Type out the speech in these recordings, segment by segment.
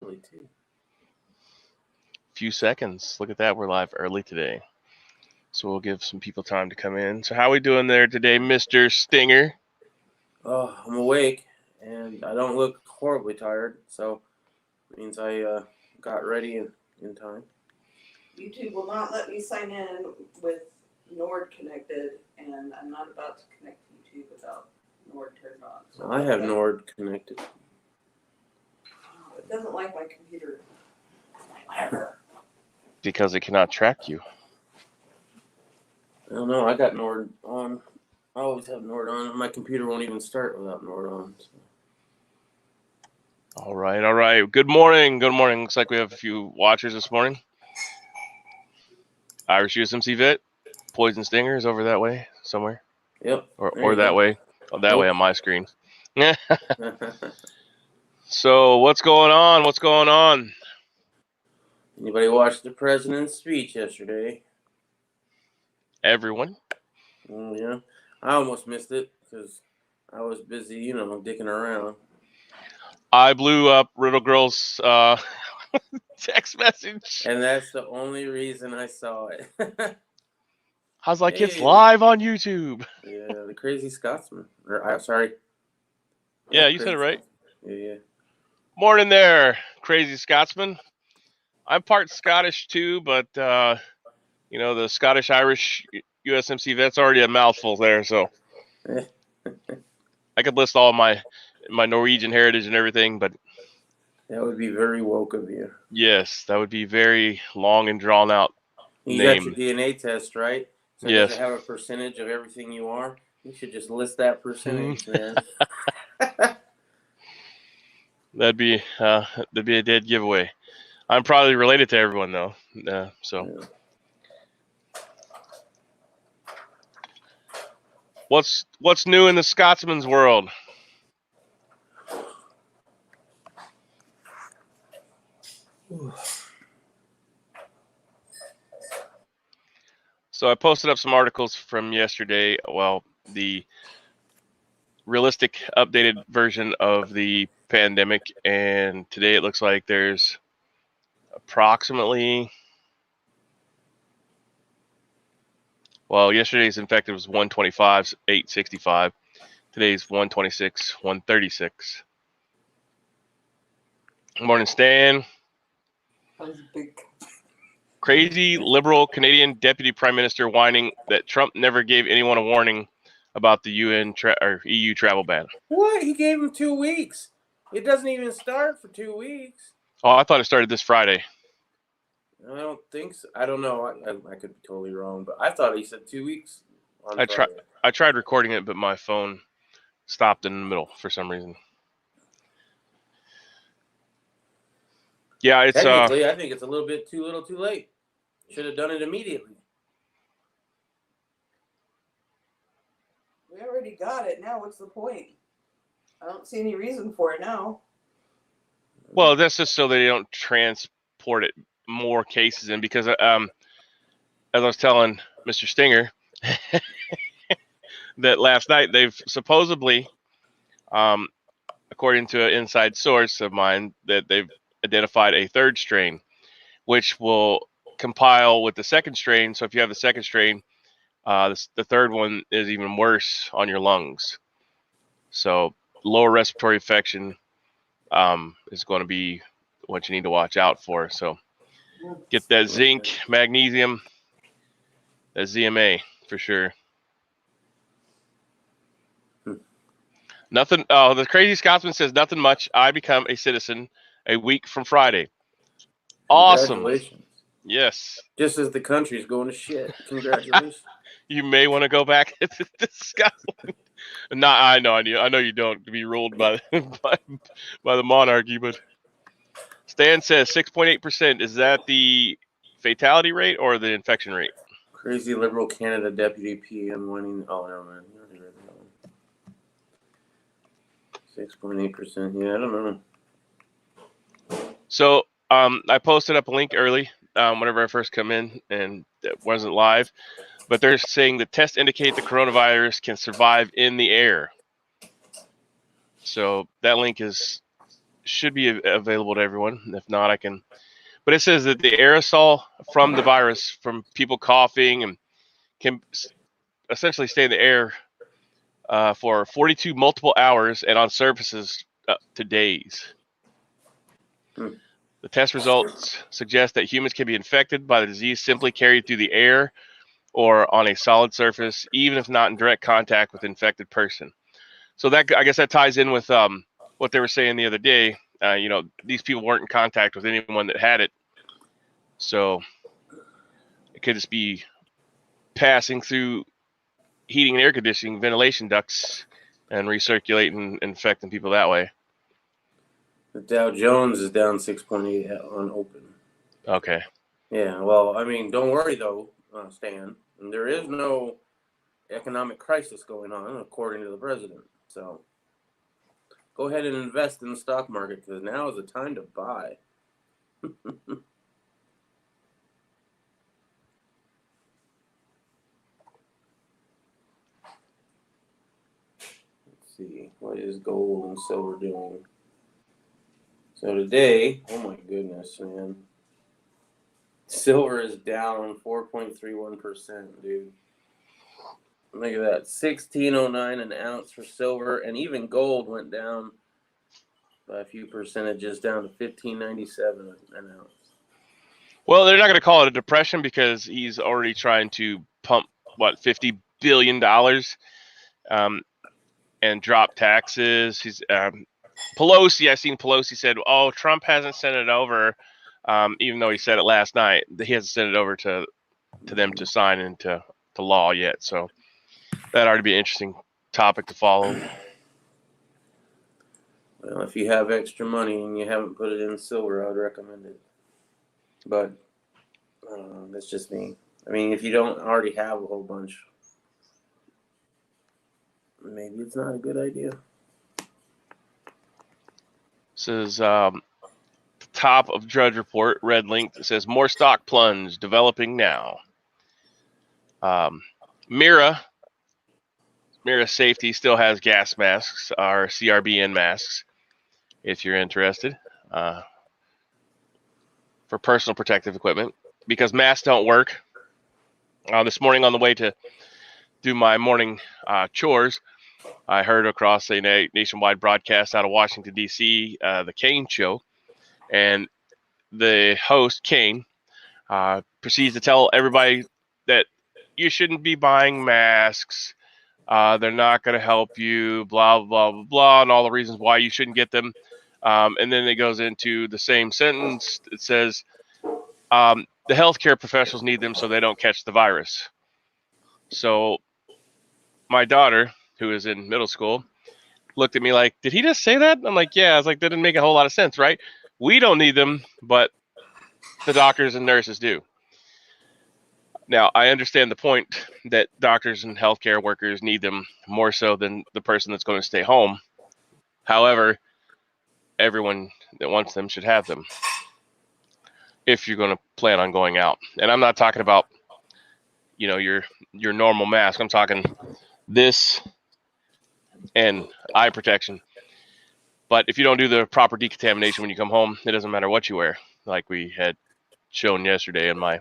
early, too. Few seconds. Look at that. We're live early today. So we'll give some people time to come in. So how we doing there today, Mr. Stinger? Oh, I'm awake, and I don't look horribly tired, so it means I got ready in time. YouTube will not let me sign in with Nord connected, and I'm not about to connect to YouTube without Nord turned on. So I have Nord connected. It doesn't like my computer. Because it cannot track you. I don't know. I got Nord on. I always have Nord on. My computer won't even start without Nord on. So. All right. Good morning. Looks like we have a few watchers this morning. Irish USMC Vet, Poison Stinger is over that way somewhere. Yep. Or that way. Oh, that way on my screen. Yeah. So what's going on? Anybody watch the president's speech yesterday? Everyone. Yeah. I almost missed it because I was busy, dicking around. I blew up Riddle Girl's text message. And that's the only reason I saw it. I was like, it's live on YouTube. Yeah, the Crazy Scotsman. Sorry. Yeah, you said it right. Yeah. Morning there, Crazy Scotsman. I'm part Scottish too, but the Scottish-Irish USMC Vet's already a mouthful there, so I could list all my Norwegian heritage and everything, but that would be very woke of you. Yes, that would be very long and drawn out. You got your DNA test, right? So yes. Does it have a percentage of everything you are? You should just list that percentage, man. That'd be a dead giveaway. I'm probably related to everyone though, so. Yeah. What's new in the Scotsman's world? So I posted up some articles from yesterday. Well, the realistic updated version of the pandemic, and today it looks like there's approximately, well, yesterday's infected was 125, 865. Today's 126, 136. Morning, Stan. That was big. Crazy liberal Canadian deputy prime minister whining that Trump never gave anyone a warning about the UN or EU travel ban. What? He gave him 2 weeks. It doesn't even start for 2 weeks. Oh, I thought it started this Friday. I don't think so. I don't know. I could be totally wrong, but I thought he said 2 weeks. I tried recording it, but my phone stopped in the middle for some reason. Yeah, it's technically. I think it's a little bit too little, too late. Should have done it immediately. We already got it. Now, what's the point? I don't see any reason for it now. Well, that's just so they don't transport it more cases in, because as I was telling Mr. Stinger that last night they've supposedly, according to an inside source of mine, that they've identified a third strain, which will compile with the second strain. So if you have the second strain, the third one is even worse on your lungs. So lower respiratory infection is going to be what you need to watch out for. So get that zinc, magnesium, that ZMA for sure. Nothing. Oh, the Crazy Scotsman says nothing much. I become a citizen a week from Friday. Awesome. Congratulations. Yes. Just as the country's going to shit. Congratulations. You may want to go back to Scotland. I know you don't be ruled by the monarchy, but Stan says 6.8%. Is that the fatality rate or the infection rate? Crazy liberal Canada deputy PM winning. Oh, no, man. 6.8%. Yeah, I don't know. So I posted up a link early whenever I first come in, and it wasn't live. But they're saying the tests indicate the coronavirus can survive in the air. So that link is should be available to everyone. If not, I can. But it says that the aerosol from the virus, from people coughing, and can essentially stay in the air for 42 multiple hours and on surfaces to days. The test results suggest that humans can be infected by the disease simply carried through the air or on a solid surface, even if not in direct contact with the infected person. So that, I guess, that ties in with what they were saying the other day. These people weren't in contact with anyone that had it, so it could just be passing through heating and air conditioning, ventilation ducts, and recirculating and infecting people that way. The Dow Jones is down 6.8 on open. Okay. Yeah, well, I mean, don't worry though, Stan. There is no economic crisis going on, according to the president. So go ahead and invest in the stock market because now is the time to buy. Let's see, what is gold and silver doing? So today, oh my goodness, man. Silver is down 4.31%, dude. Look at that. 16.09 an ounce for silver, and even gold went down by a few percentages down to 15.97 an ounce. Well, they're not going to call it a depression because he's already trying to pump $50 billion and drop taxes. He's Pelosi. I seen Pelosi said, "Oh, Trump hasn't sent it over," even though he said it last night. He hasn't sent it over to them to sign into law yet. So that ought to be an interesting topic to follow. Well, if you have extra money and you haven't put it in silver, I would recommend it. But I don't know. That's just me. I mean, if you don't already have a whole bunch, maybe it's not a good idea. This is the top of Drudge Report, red link that says more stock plunge developing now. Mira Safety still has gas masks, or CRBN masks, if you're interested, for personal protective equipment, because masks don't work. This morning on the way to do my morning chores, I heard across a nationwide broadcast out of Washington, D.C., the Kane Show, and the host, Kane, proceeds to tell everybody that you shouldn't be buying masks. They're not going to help you, blah, blah, blah, blah, and all the reasons why you shouldn't get them. And then it goes into the same sentence. It says, the healthcare professionals need them so they don't catch the virus. So my daughter, who is in middle school, looked at me like, did he just say that? I'm like, yeah. I was like, that didn't make a whole lot of sense, right? We don't need them, but the doctors and nurses do. Now, I understand the point that doctors and healthcare workers need them more so than the person that's going to stay home. However, everyone that wants them should have them if you're going to plan on going out. And I'm not talking about, your normal mask. I'm talking this and eye protection. But if you don't do the proper decontamination when you come home, it doesn't matter what you wear, like we had shown yesterday in my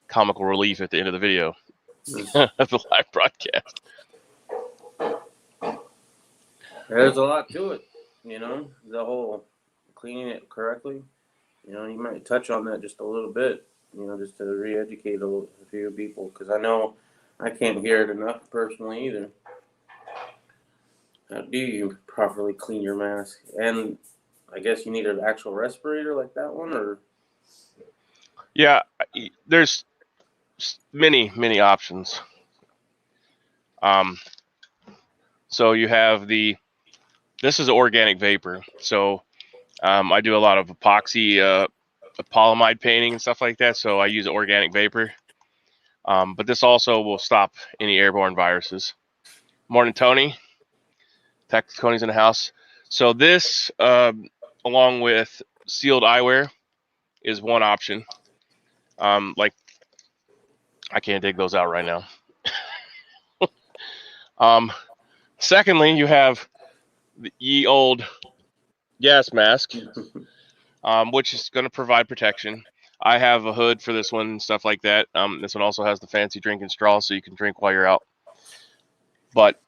comical relief at the end of the video of the live broadcast. There's a lot to it, the whole cleaning it correctly. You might touch on that just a little bit, just to re-educate a few people, because I know I can't hear it enough personally either. How do you properly clean your mask? And I guess you need an actual respirator like that one, or? Yeah, there's many, many options. So you have this is organic vapor. So I do a lot of epoxy, polyamide painting and stuff like that. So I use organic vapor. But this also will stop any airborne viruses. Morning, Tony. Tony's in the house. So this, along with sealed eyewear, is one option. Like, I can't dig those out right now. Secondly, you have the ye old gas mask, which is going to provide protection. I have a hood for this one and stuff like that. This one also has the fancy drinking straw so you can drink while you're out. But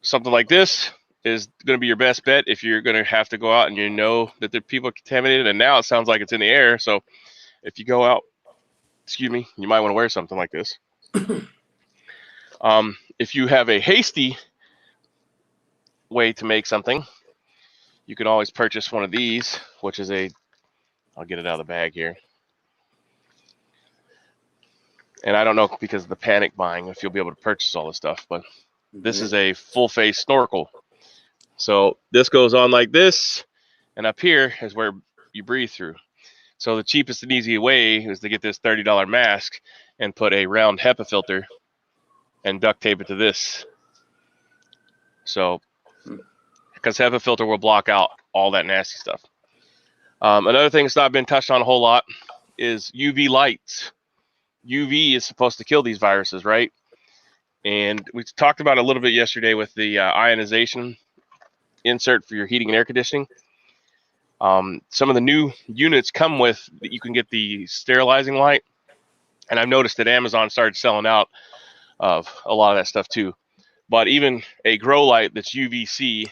something like this is going to be your best bet if you're going to have to go out and you know that the people are contaminated. And now it sounds like it's in the air. So if you go out, excuse me, you might want to wear something like this. If you have a hasty way to make something, you can always purchase one of these, which is I'll get it out of the bag here. And I don't know, because of the panic buying, if you'll be able to purchase all this stuff, but this is a full face snorkel. So this goes on like this, and up here is where you breathe through. So the cheapest and easy way is to get this $30 mask and put a round HEPA filter and duct tape it to this. So, because HEPA filter will block out all that nasty stuff. Another thing that's not been touched on a whole lot is UV lights. UV is supposed to kill these viruses, right? And we talked about it a little bit yesterday with the ionization insert for your heating and air conditioning. Some of the new units come with that you can get the sterilizing light, and I've noticed that Amazon started selling out of a lot of that stuff too. But even a grow light that's UVC,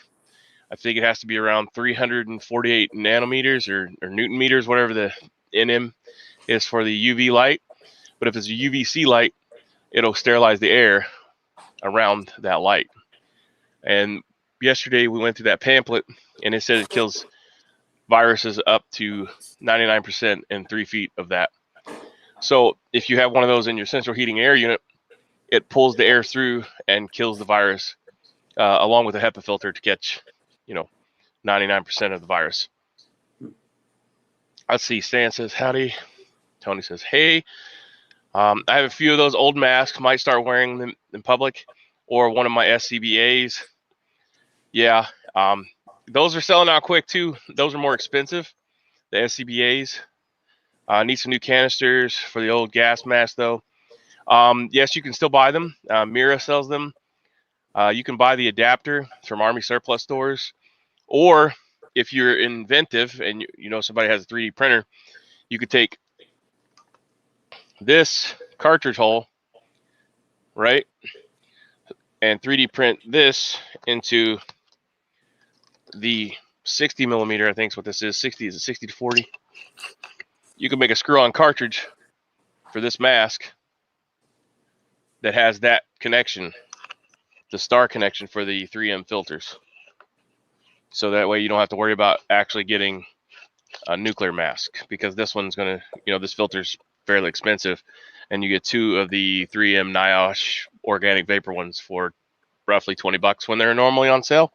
I think it has to be around 348 nanometers or Newton meters, whatever the NM is for the UV light. But if it's a UVC light, it'll sterilize the air around that light. And yesterday we went through that pamphlet, and it said it kills viruses up to 99% in 3 feet of that. So if you have one of those in your central heating air unit, it pulls the air through and kills the virus, along with a HEPA filter to catch, 99% of the virus. Let's see. Stan says, howdy. Tony says, hey. I have a few of those old masks. Might start wearing them in public, or one of my SCBAs. Yeah, those are selling out quick too. Those are more expensive, the SCBAs. Need some new canisters for the old gas mask though. Yes, you can still buy them. Mira sells them. You can buy the adapter from Army surplus stores, or if you're inventive and you know somebody has a 3D printer, you could take this cartridge hole, right, and 3D print this into the 60 millimeter. I think is what this is. 60, is it 60 to 40? You can make a screw-on cartridge for this mask that has that connection, the star connection for the 3M filters. So that way you don't have to worry about actually getting a nuclear mask, because this one's going to, this filter's fairly expensive, and you get 2 of the 3M NIOSH organic vapor ones for roughly $20 when they're normally on sale.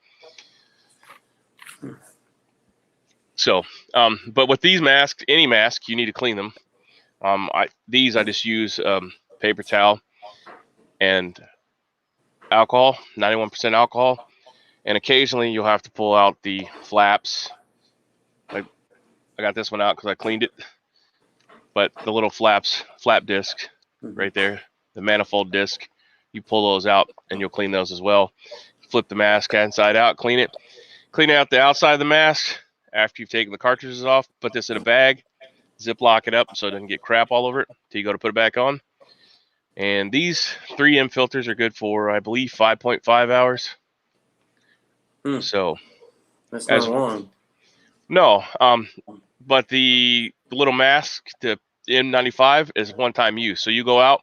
So, but with these masks, any mask, you need to clean them. I just use paper towel and alcohol, 91% alcohol, and occasionally you'll have to pull out the flaps. I got this one out because I cleaned it, but the little flap disc right there, the manifold disc, you pull those out and you'll clean those as well. Flip the mask inside out, clean it out the outside of the mask after you've taken the cartridges off. Put this in a bag, Ziploc it up so it doesn't get crap all over it till you go to put it back on. And these 3M filters are good for, I believe, 5.5 hours. So that's not long. No, but the little mask, the N95, is one-time use. So you go out,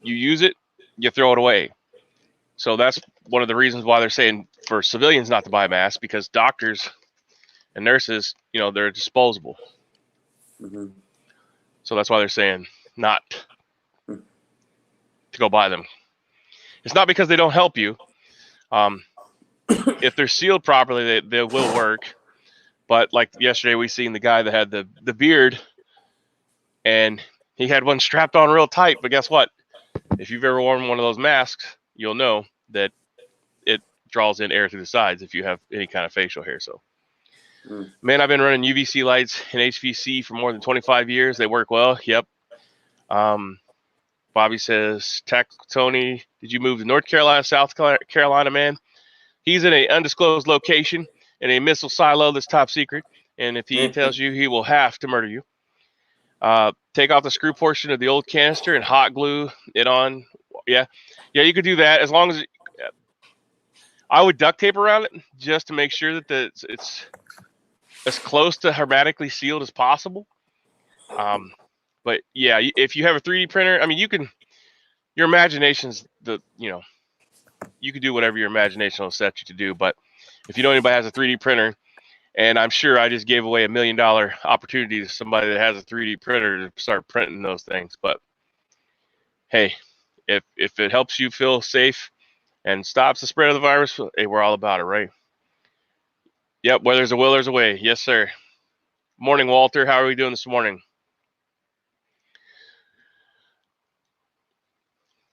you use it, you throw it away. So that's one of the reasons why they're saying for civilians not to buy masks, because doctors and nurses, they're disposable. Mm-hmm. So that's why they're saying not to go buy them. It's not because they don't help you. If they're sealed properly, they will work. But like yesterday, we seen the guy that had the beard, and he had one strapped on real tight. But guess what? If you've ever worn one of those masks, you'll know that it draws in air through the sides if you have any kind of facial hair. So, man, I've been running UVC lights and HVC for more than 25 years. They work well. Yep. Bobby says, Tony, did you move to North Carolina, South Carolina, man? He's in an undisclosed location. in a missile silo that's top secret. And if he tells you, he will have to murder you. Take off the screw portion of the old canister and hot glue it on. Yeah, you could do that as long as I would duct tape around it just to make sure that it's as close to hermetically sealed as possible. But yeah, if you have a 3D printer, I mean, your imagination's you can do whatever your imagination will set you to do. But if you know anybody has a 3D printer, and I'm sure I just gave away $1 million opportunity to somebody that has a 3D printer to start printing those things. But hey, if it helps you feel safe and stops the spread of the virus, hey, we're all about it, right? Yep, where there's a will, there's a way. Yes, sir. Morning, Walter. How are we doing this morning?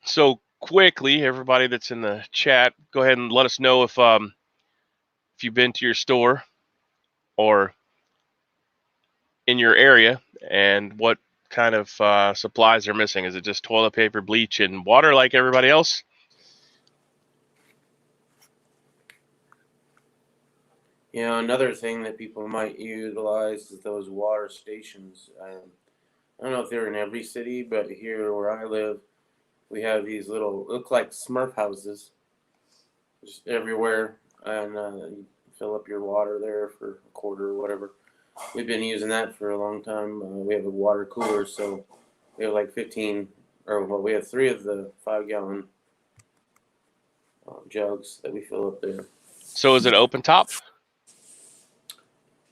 So quickly, everybody that's in the chat, go ahead and let us know if you've been to your store or in your area and what kind of supplies are missing. Is it just toilet paper, bleach, and water like everybody else? Yeah, another thing that people might utilize is those water stations. I don't know if they're in every city, but here where I live, we have these little, look like Smurf houses just everywhere, and you fill up your water there for a quarter or whatever. We've been using that for a long time. We have a water cooler, so we have like 15, we have 3 of the 5-gallon jugs that we fill up there. So is it open top?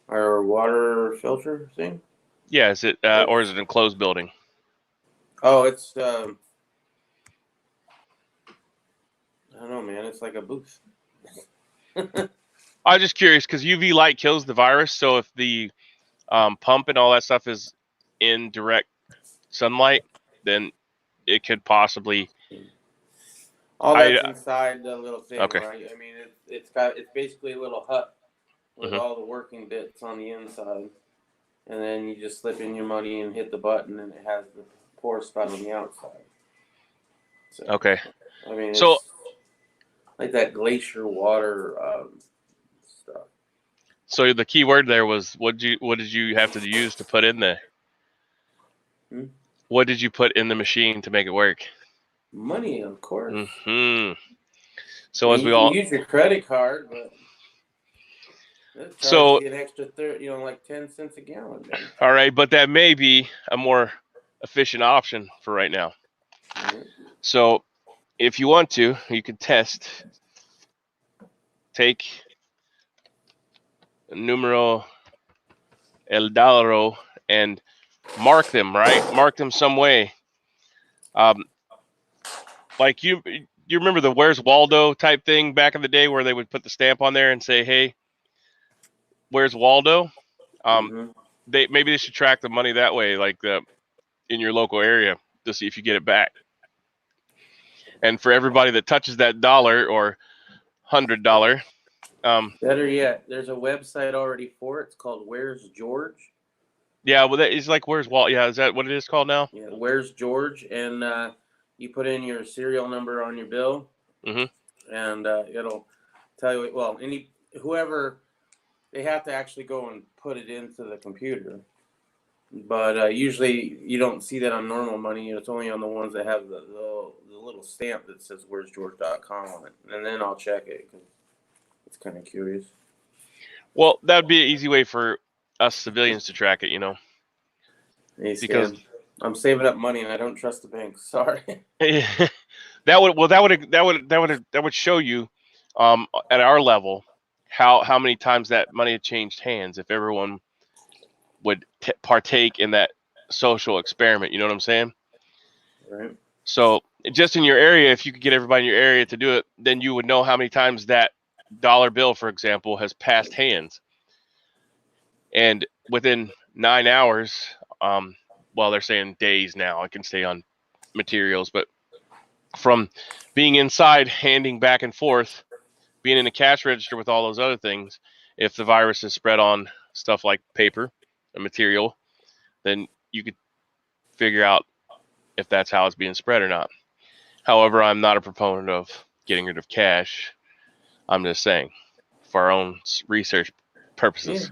Our water filter thing? Yeah, is it or is it an enclosed building? Oh, it's I don't know, man. It's like a booth. I'm just curious because UV light kills the virus. So if the pump and all that stuff is in direct sunlight, then it could possibly. All that's inside the little thing, okay. Right? I mean, it's basically a little hut with all the working bits on the inside, and then you just slip in your money and hit the button, and it has the pour spout on the outside. So, okay. I mean, it's like that glacier water stuff. So the key word there was what did you have to use to put in there? What did you put in the machine to make it work? Money, of course. Mm-hmm. So as you we all use your credit card, but so an extra 30, like 10 cents a gallon. Man. All right, but that may be a more efficient option for right now. Mm-hmm. So if you want to, you can take numero el dolaro and mark them, right? Mark them some way. Like you remember the Where's Waldo type thing back in the day where they would put the stamp on there and say, hey, where's Waldo? Maybe they should track the money that way, like in your local area to see if you get it back. And for everybody that touches that dollar or $100, better yet, there's a website already for it. It's called Where's George. Yeah, well, that is like Where's Walt. Yeah, is that what it is called now? Yeah, Where's George, and you put in your serial number on your bill, and it'll tell you. Well, whoever, they have to actually go and put it into the computer. But usually you don't see that on normal money. It's only on the ones that have the little stamp that says Where's George.com on it, and then I'll check it because it's kind of curious. Well, that would be an easy way for us civilians to track it, Hey, because I'm saving up money and I don't trust the banks. Sorry. that would show you at our level how many times that money had changed hands if everyone would partake in that social experiment. You know what I'm saying? Right. So just in your area, if you could get everybody in your area to do it, then you would know how many times that dollar bill, for example, has passed hands. And within 9 hours, well, they're saying days now. I can stay on materials, but from being inside, handing back and forth, being in a cash register with all those other things, if the virus is spread on stuff like paper and material, then you could figure out if that's how it's being spread or not. However, I'm not a proponent of getting rid of cash. I'm just saying, for our own research purposes. Yeah.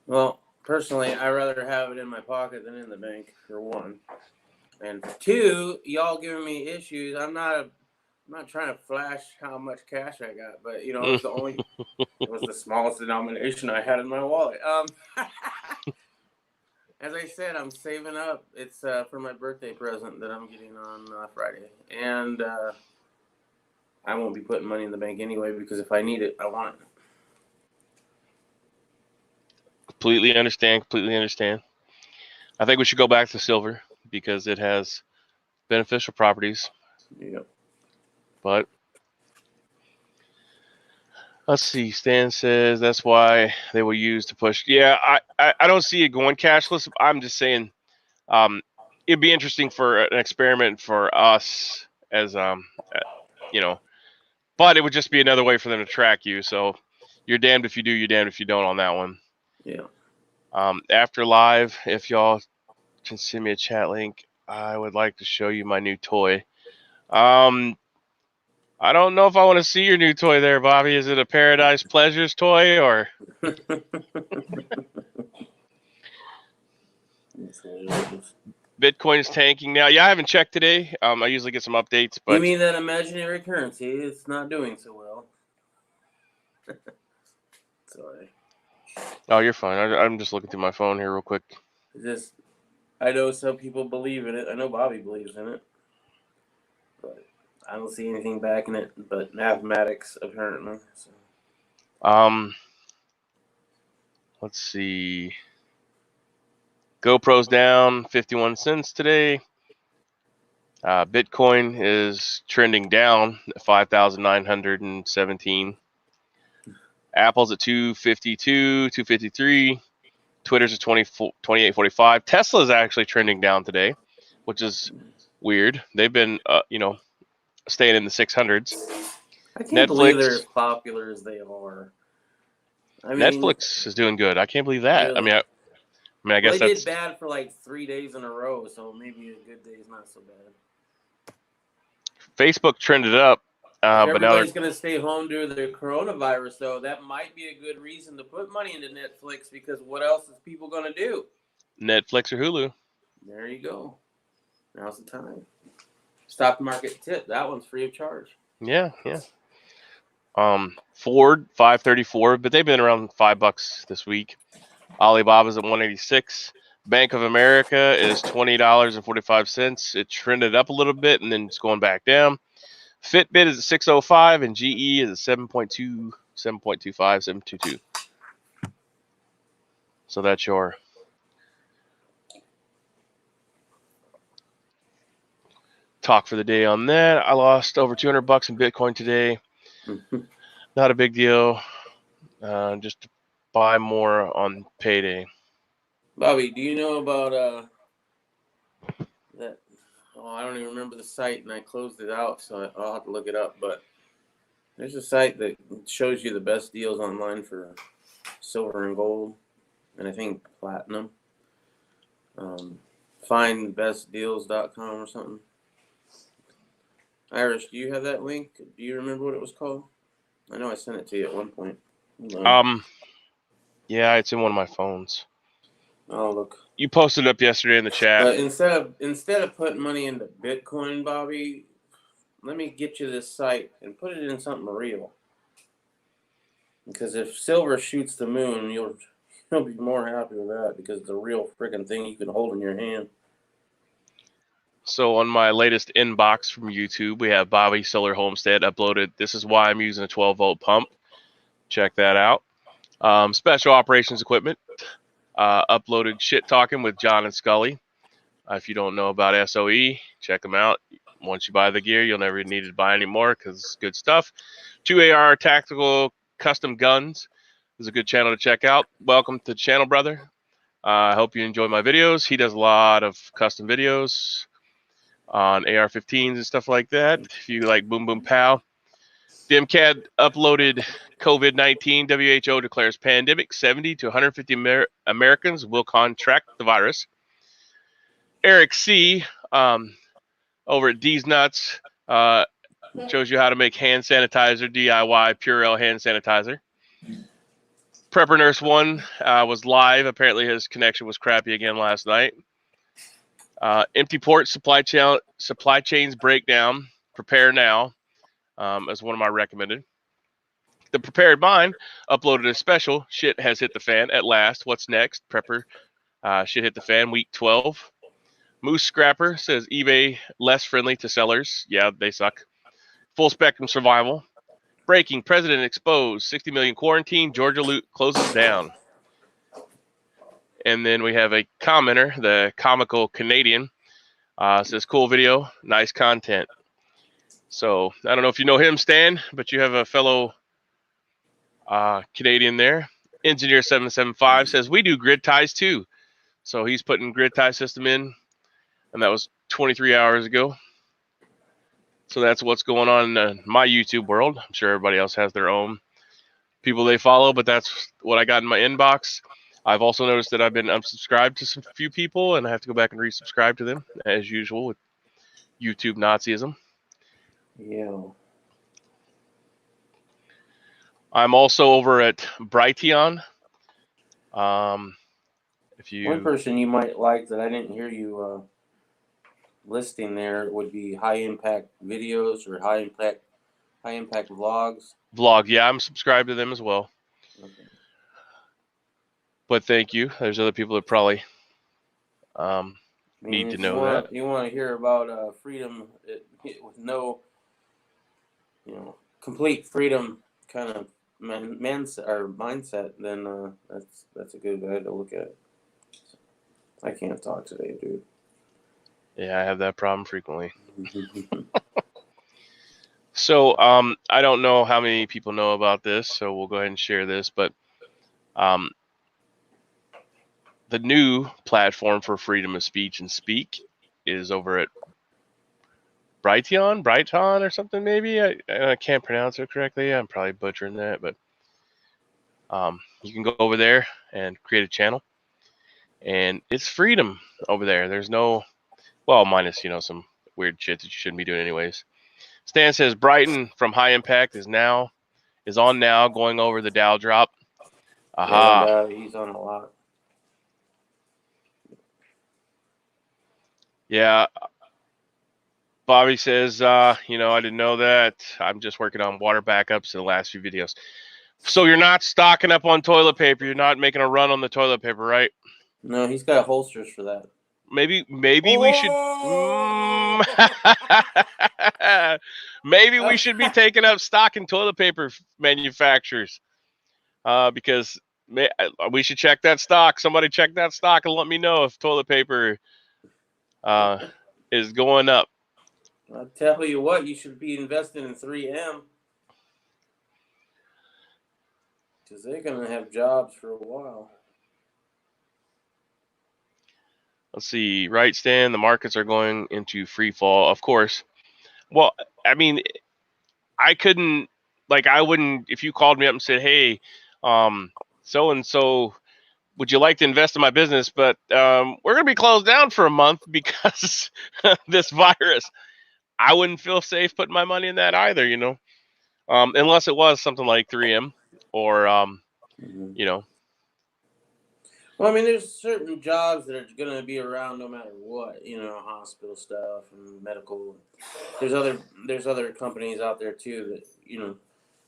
Well, personally, I'd rather have it in my pocket than in the bank, for one. And for two, y'all giving me issues. I'm not trying to flash how much cash I got, but it was it was the smallest denomination I had in my wallet. As I said, I'm saving up. It's for my birthday present that I'm getting on Friday, and I won't be putting money in the bank anyway because if I need it, I want it. Completely understand. I think we should go back to silver because it has beneficial properties. Yep. But let's see. Stan says that's why they will use to push. Yeah, I don't see it going cashless. I'm just saying it'd be interesting for an experiment for us as but it would just be another way for them to track you. So you're damned if you do, you're damned if you don't on that one. Yeah. After live, if y'all can send me a chat link, I would like to show you my new toy. I don't know if I want to see your new toy there, Bobby. Is it a Paradise Pleasures toy or? Bitcoin's tanking now. Yeah, I haven't checked today. I usually get some updates, but You mean that imaginary currency? It's not doing so well. Sorry. Oh, you're fine. I'm just looking through my phone here real quick. I know some people believe in it. I know Bobby believes in it, but I don't see anything backing it but mathematics, apparently. So. Let's see. GoPro's down 51 cents today. Bitcoin is trending down at 5,917. Apple's at 252, 253. Twitter's at 28.45. Tesla's actually trending down today, which is weird. They've been, staying in the 600s. I can't believe they're as popular as they are. I mean, Netflix is doing good. I can't believe that. Really? I guess they that's did bad for like 3 days in a row, so maybe a good day is not so bad. Facebook trended up, but now everybody's going to stay home due to the coronavirus, though. That might be a good reason to put money into Netflix because what else is people going to do? Netflix or Hulu. There you go. Now's the time. Stock market tip. That one's free of charge. Yeah. Ford 534, but they've been around $5 this week. Alibaba's at 186. Bank of America is $20.45. It trended up a little bit and then it's going back down. Fitbit is at 605 and GE is at 7.2, 7.25, 722. So that's your talk for the day on that. I lost over $200 in Bitcoin today. Not a big deal. Just to buy more on payday. Bobby, do you know about that? Oh, I don't even remember the site, and I closed it out, so I'll have to look it up. But there's a site that shows you the best deals online for silver and gold, and I think platinum. Findbestdeals.com or something. Irish, do you have that link? Do you remember what it was called? I know I sent it to you at one point. Yeah, it's in one of my phones. Oh, look. You posted it up yesterday in the chat. Instead of putting money into Bitcoin, Bobby, let me get you this site and put it in something real. Because if silver shoots the moon, you'll be more happy with that because it's a real freaking thing you can hold in your hand. So on my latest inbox from YouTube, we have Bobby Solar Homestead uploaded. This is why I'm using a 12-volt pump. Check that out. Special operations equipment. Uploaded Shit Talking with John and Scully. If you don't know about SOE, check them out. Once you buy the gear, you'll never need to buy any more because it's good stuff. 2AR Tactical Custom Guns is a good channel to check out. Welcome to the channel, brother. I hope you enjoy my videos. He does a lot of custom videos on AR-15s and stuff like that. If you like Boom Boom Pow. DMCAD uploaded COVID-19. WHO declares pandemic. 70 to 150 Americans will contract the virus. Eric C. Over at D's Nuts Shows you how to make hand sanitizer, DIY, Purell hand sanitizer. Prepper Nurse 1 was live. Apparently his connection was crappy again last night. Empty port supply chains breakdown. Prepare now as one of my recommended. The Prepared Mind uploaded a special. Shit has hit the fan at last. What's next? Prepper shit hit the fan week 12. Moose Scrapper says eBay less friendly to sellers. Yeah, they suck. Full Spectrum Survival. Breaking, President exposed, 60 million quarantine, Georgia loot closes down. And then we have a commenter, the comical Canadian, says cool video, nice content. So I don't know if you know him, Stan, but you have a fellow Canadian there. Engineer 775 says we do grid ties too. So he's putting grid tie system in, and that was 23 hours ago. So that's what's going on in my YouTube world. I'm sure everybody else has their own people they follow, but that's what I got in my inbox. I've also noticed that I've been unsubscribed to some few people, and I have to go back and resubscribe to them, as usual with YouTube Nazism. Yeah. I'm also over at Brighteon. If you One person you might like that I didn't hear you listing there would be high impact videos or high impact vlogs. vlog, yeah, I'm subscribed to them as well. Okay. But thank you. There's other people that probably need to know that. You want to hear about freedom with no, complete freedom kind of mindset, then that's a good guy to look at. I can't talk today, dude. Yeah, I have that problem frequently. So I don't know how many people know about this, so we'll go ahead and share this. But the new platform for freedom of speech and speak is over at Brighteon or something, maybe. I can't pronounce it correctly. I'm probably butchering that, but you can go over there and create a channel, and it's freedom over there. There's no, well, minus some weird shit that you shouldn't be doing anyways. Stan says Brighton from High Impact is on now, going over the Dow drop. Aha. Yeah, and, he's on a lot. Yeah. Bobby says, I didn't know that. I'm just working on water backups in the last few videos. So you're not stocking up on toilet paper. You're not making a run on the toilet paper, right? No, he's got holsters for that. Maybe we should. Maybe we should be taking up stock in toilet paper manufacturers, because we should check that stock. Somebody check that stock and let me know if toilet paper is going up. I'll tell you what, you should be investing in 3M. Because they're going to have jobs for a while. Let's see. Right, Stan? The markets are going into free fall, of course. Well, I mean, I wouldn't, if you called me up and said, hey, so-and-so, would you like to invest in my business? But we're going to be closed down for a month because this virus. I wouldn't feel safe putting my money in that either, unless it was something like 3M or, Well, I mean, there's certain jobs that are going to be around no matter what, hospital stuff and medical. There's other companies out there too that,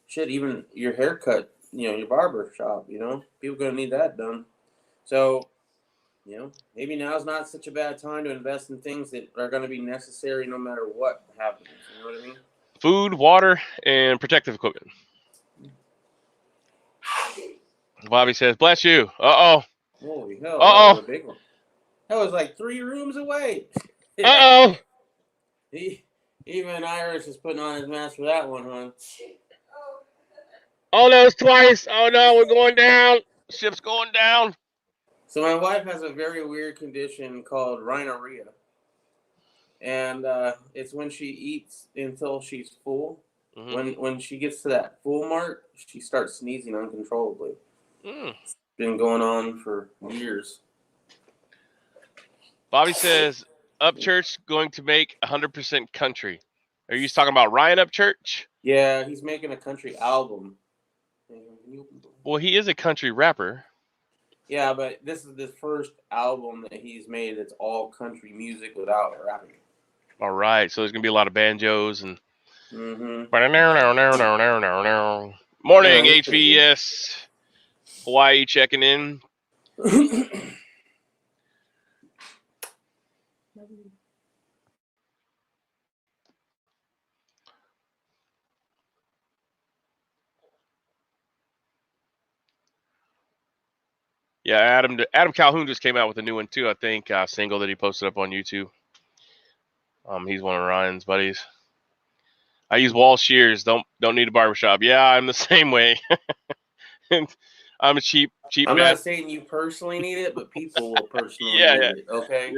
shit, even your haircut, your barber shop, people are going to need that done. So, maybe now's not such a bad time to invest in things that are going to be necessary no matter what happens. You know what I mean? Food, water, and protective equipment. Bobby says, bless you. Uh-oh. Holy hell. Uh-oh. That was a big one. That was like 3 rooms away. Uh-oh. Even Irish is putting on his mask for that one, hon. Oh, no, it's twice. Oh, no, we're going down. Ship's going down. So my wife has a very weird condition called rhinorrhea. And it's when she eats until she's full. Mm-hmm. When she gets to that full mark, she starts sneezing uncontrollably. It's been going on for years. Bobby says, Upchurch going to make 100% country. Are you talking about Ryan Upchurch? Yeah, he's making a country album. Well, he is a country rapper. Yeah, but this is the first album that he's made that's all country music without rapping. All right, so there's gonna be a lot of banjos and. Mm-hmm. Morning, Yeah, he's pretty good. HVS Hawaii checking in. Yeah, Adam Calhoun just came out with a new one too. I think single that he posted up on YouTube. He's one of Ryan's buddies. I use wall shears. Don't need a barbershop. Yeah, I'm the same way. I'm a cheap I'm not bastard. saying you personally need it, but people will personally Yeah, need it. Okay.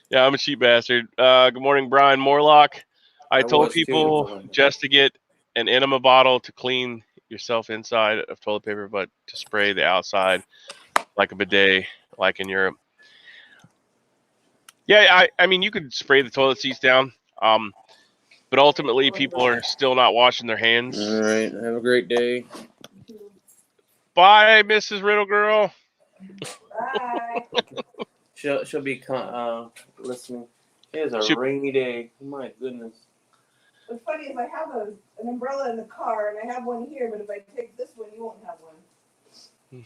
yeah. I'm a cheap bastard. Good morning, Brian Morlock. I told was too. people just to get an enema bottle to clean yourself inside of toilet paper, but to spray the outside like a bidet, like in Europe. Yeah, I mean, you could spray the toilet seats down, but ultimately people are still not washing their hands. All right. Have a great day. Bye, Mrs. Riddle Girl. Bye. She'll be listening. It is a rainy day. My goodness. What's funny is I have an umbrella in the car and I have one here, but if I take this one, you won't have one.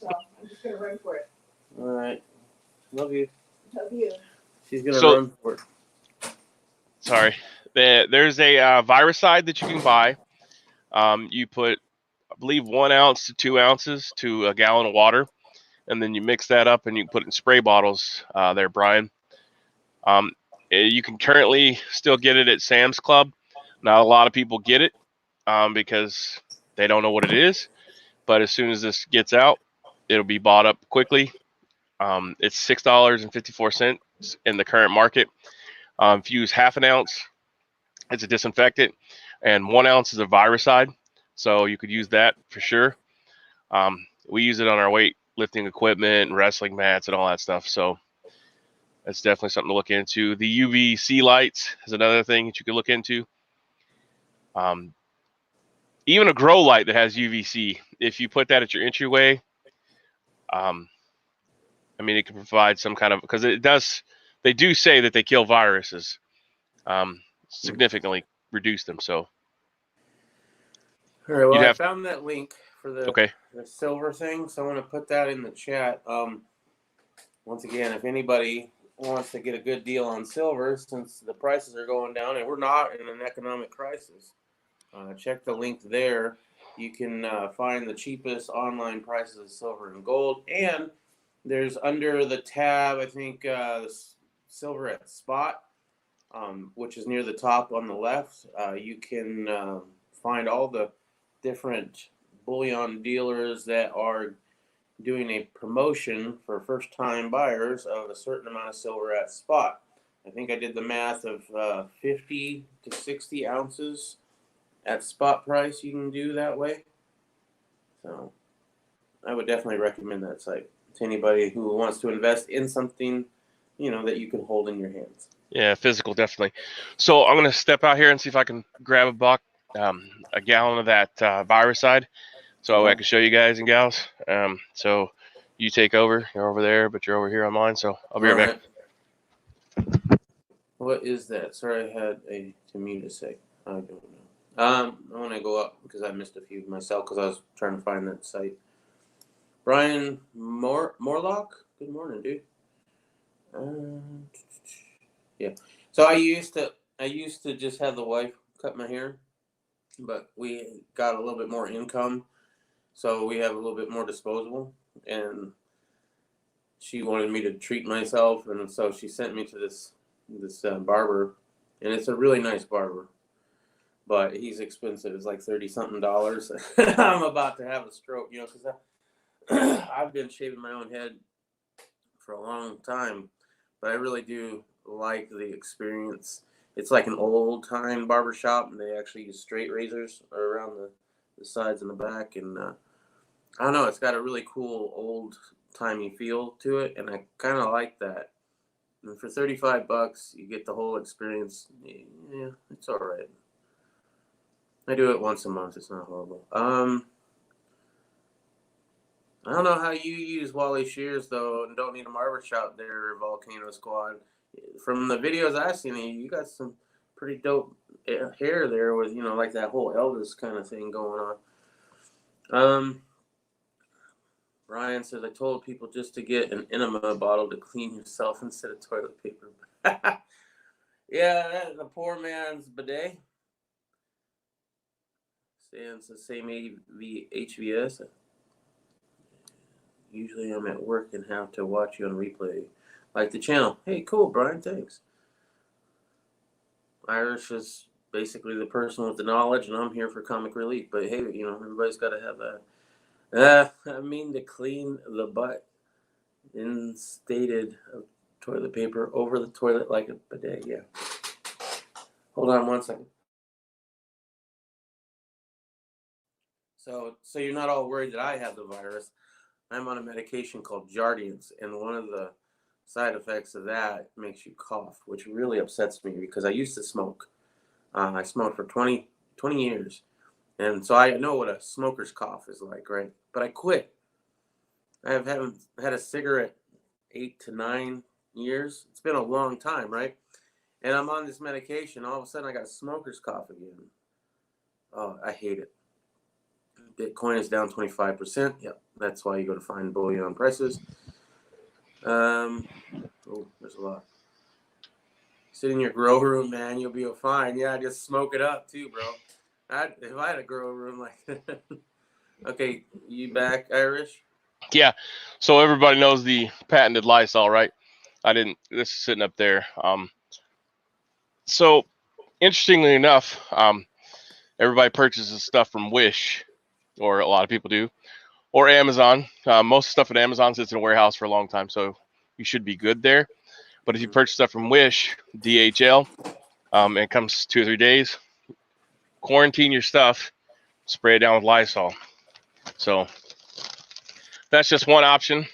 So I'm just gonna run for it. All right. Love you. Love you. She's gonna run for it. Sorry. There's a viricide that you can buy. You put, I believe, 1 ounce to 2 ounces to a gallon of water, and then you mix that up and you can put it in spray bottles there, Brian. You can currently still get it at Sam's Club. Not a lot of people get it because they don't know what it is. But as soon as this gets out, it'll be bought up quickly. It's $6.54 in the current market. If you use half an ounce, it's a disinfectant, and 1 ounce is a viricide. So you could use that for sure. We use it on our weightlifting equipment and wrestling mats and all that stuff. So that's definitely something to look into. The UVC lights is another thing that you could look into. Even a grow light that has UVC, if you put that at your entryway, I mean, it can provide some kind of, because it does, they do say that they kill viruses, significantly reduce them. So, all right. Well, I found that link for the silver thing, so I want to put that in the chat. Once again, if anybody wants to get a good deal on silver, since the prices are going down and we're not in an economic crisis, check the link there. You can find the cheapest online prices of silver and gold, and there's under the tab, I think, silver at spot, which is near the top on the left. You can find all the different bullion dealers that are doing a promotion for first-time buyers of a certain amount of silver at spot. I think I did the math of 50 to 60 ounces at spot price you can do that way. So I would definitely recommend that site to anybody who wants to invest in something, that you can hold in your hands. Yeah, physical, definitely. So I'm going to step out here and see if I can grab a gallon of that viricide, so I can show you guys and gals. So you take over. You're over there, but you're over here on mine. So I'll be right back. What is that? Sorry, I had to mute a sec. I don't know. I want to go up because I missed a few myself because I was trying to find that site. Brian Morlock. Good morning, dude. Yeah. So I used to just have the wife cut my hair, but we got a little bit more income, so we have a little bit more disposable, and she wanted me to treat myself, and so she sent me to this barber, and it's a really nice barber, but he's expensive. It's like $30-something. I'm about to have a stroke, because I've been shaving my own head for a long time, but I really do like the experience. It's like an old time barbershop, and they actually use straight razors around the sides and the back, and I don't know, it's got a really cool old timey feel to it, and I kind of like that. And for $35, you get the whole experience. Yeah, it's all right. I do it once a month. It's not horrible. I don't know how you use Wally Shears though, and don't need a barber shop there, Volcano Squad. From the videos I've seen, you got some pretty dope hair there with like that whole Elvis kind of thing going on. Ryan says I told people just to get an enema bottle to clean yourself instead of toilet paper. Yeah, the poor man's bidet. Stands the same HVS. Usually I'm at work and have to watch you on replay. Like the channel. Hey, cool, Brian, thanks. Irish is basically the person with the knowledge, and I'm here for comic relief. But hey, everybody's got to have that. I mean to clean the butt. Instated of toilet paper over the toilet like a bidet. Yeah. Hold on one second. So you're not all worried that I have the virus. I'm on a medication called Jardiance, and one of the side effects of that makes you cough, which really upsets me because I used to smoke. I smoked for 20 years, and so I know what a smoker's cough is like, right? But I quit. I haven't had a cigarette 8 to 9 years. It's been a long time, right? And I'm on this medication. All of a sudden, I got a smoker's cough again. Oh, I hate it. Bitcoin is down 25%. Yep, that's why you go to find bullion prices. Oh, there's a lot. Sit in your grow room, man. You'll be fine. Yeah, just smoke it up too, bro. If I had a grow room like that. Okay, you back, Irish? Yeah. So everybody knows the patented Lysol, right? This is sitting up there. So interestingly enough, everybody purchases stuff from Wish, or a lot of people do, or Amazon. Most stuff at Amazon sits in a warehouse for a long time, so you should be good there. But if you purchase stuff from Wish, DHL, and it comes 2 or 3 days, quarantine your stuff, spray it down with Lysol. So that's just one option.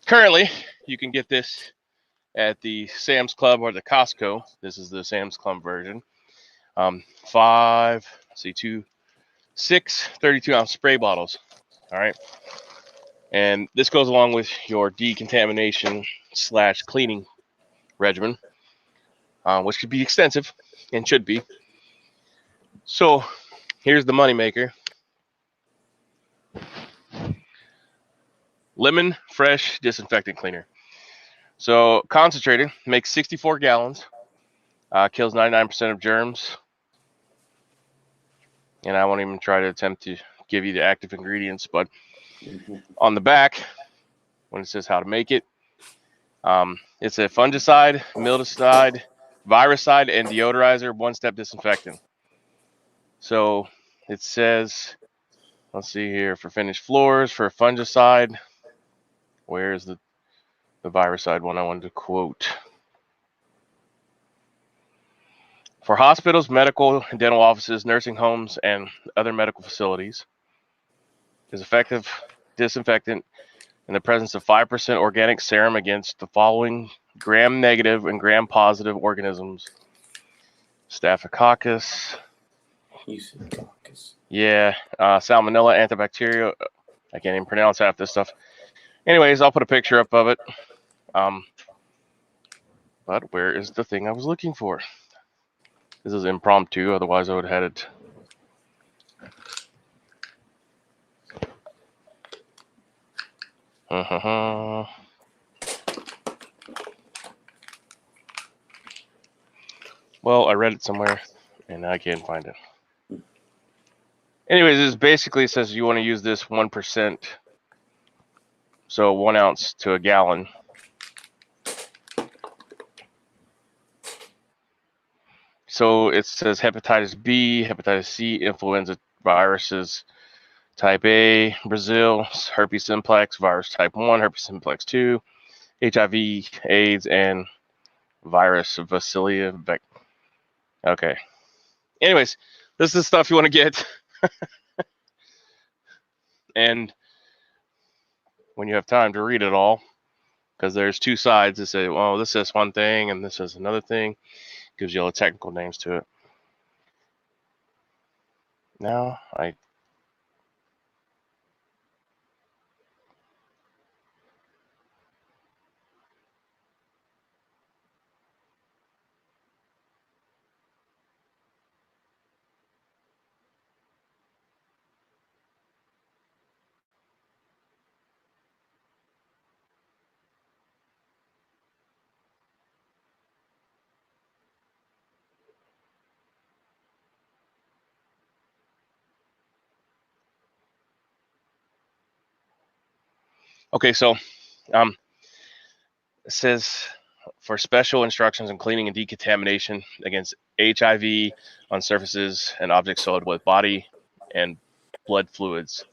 Currently, you can get this at the Sam's Club or the Costco. This is the Sam's Club version. 6 32-ounce spray bottles. All right. And this goes along with your decontamination / cleaning regimen, which could be extensive and should be. So here's the moneymaker. Lemon Fresh Disinfectant Cleaner. So concentrated, makes 64 gallons, kills 99% of germs. And I won't even try to attempt to give you the active ingredients, but on the back, when it says how to make it, it's a fungicide, mildicide, virucide, and deodorizer, one-step disinfectant. So it says, let's see here, for finished floors, for fungicide, where's the virucide one I wanted to quote? For hospitals, medical and dental offices, nursing homes, and other medical facilities, is effective disinfectant in the presence of 5% organic serum against the following gram-negative and gram-positive organisms: Staphylococcus. Yeah, Salmonella, antibacterial. I can't even pronounce half this stuff. Anyways, I'll put a picture up of it. But where is the thing I was looking for? This is impromptu, otherwise I would have had it. Well, I read it somewhere, and I can't find it. Anyways, this basically says you want to use this 1%, so 1 ounce to a gallon. So it says hepatitis B, hepatitis C, influenza viruses, type A, Brazil, herpes simplex, virus type 1, herpes simplex 2, HIV, AIDS, and virus Vaccinia. Okay. Anyways, this is the stuff you want to get. And when you have time to read it all, because there's two sides that say, well, this is one thing and this is another thing. Gives you all the technical names to it. Now okay, so it says for special instructions on cleaning and decontamination against HIV on surfaces and objects soiled with body and blood fluids.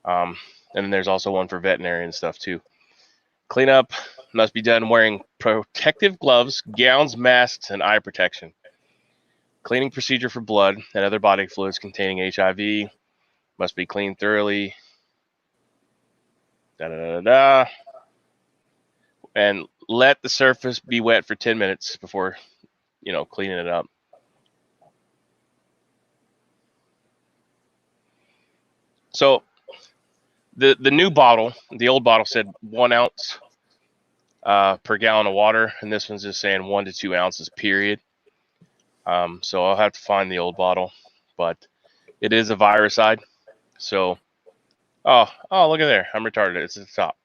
And then there's also one for veterinarian stuff too. Cleanup must be done wearing protective gloves, gowns, masks, and eye protection. Cleaning procedure for blood and other body fluids containing HIV must be cleaned thoroughly. And let the surface be wet for 10 minutes before, cleaning it up. So the new bottle, the old bottle said 1 ounce per gallon of water, and this one's just saying 1 to 2 ounces, period. So I'll have to find the old bottle, but it is a viricide. So, oh, look at there. I'm retarded. It's at the top.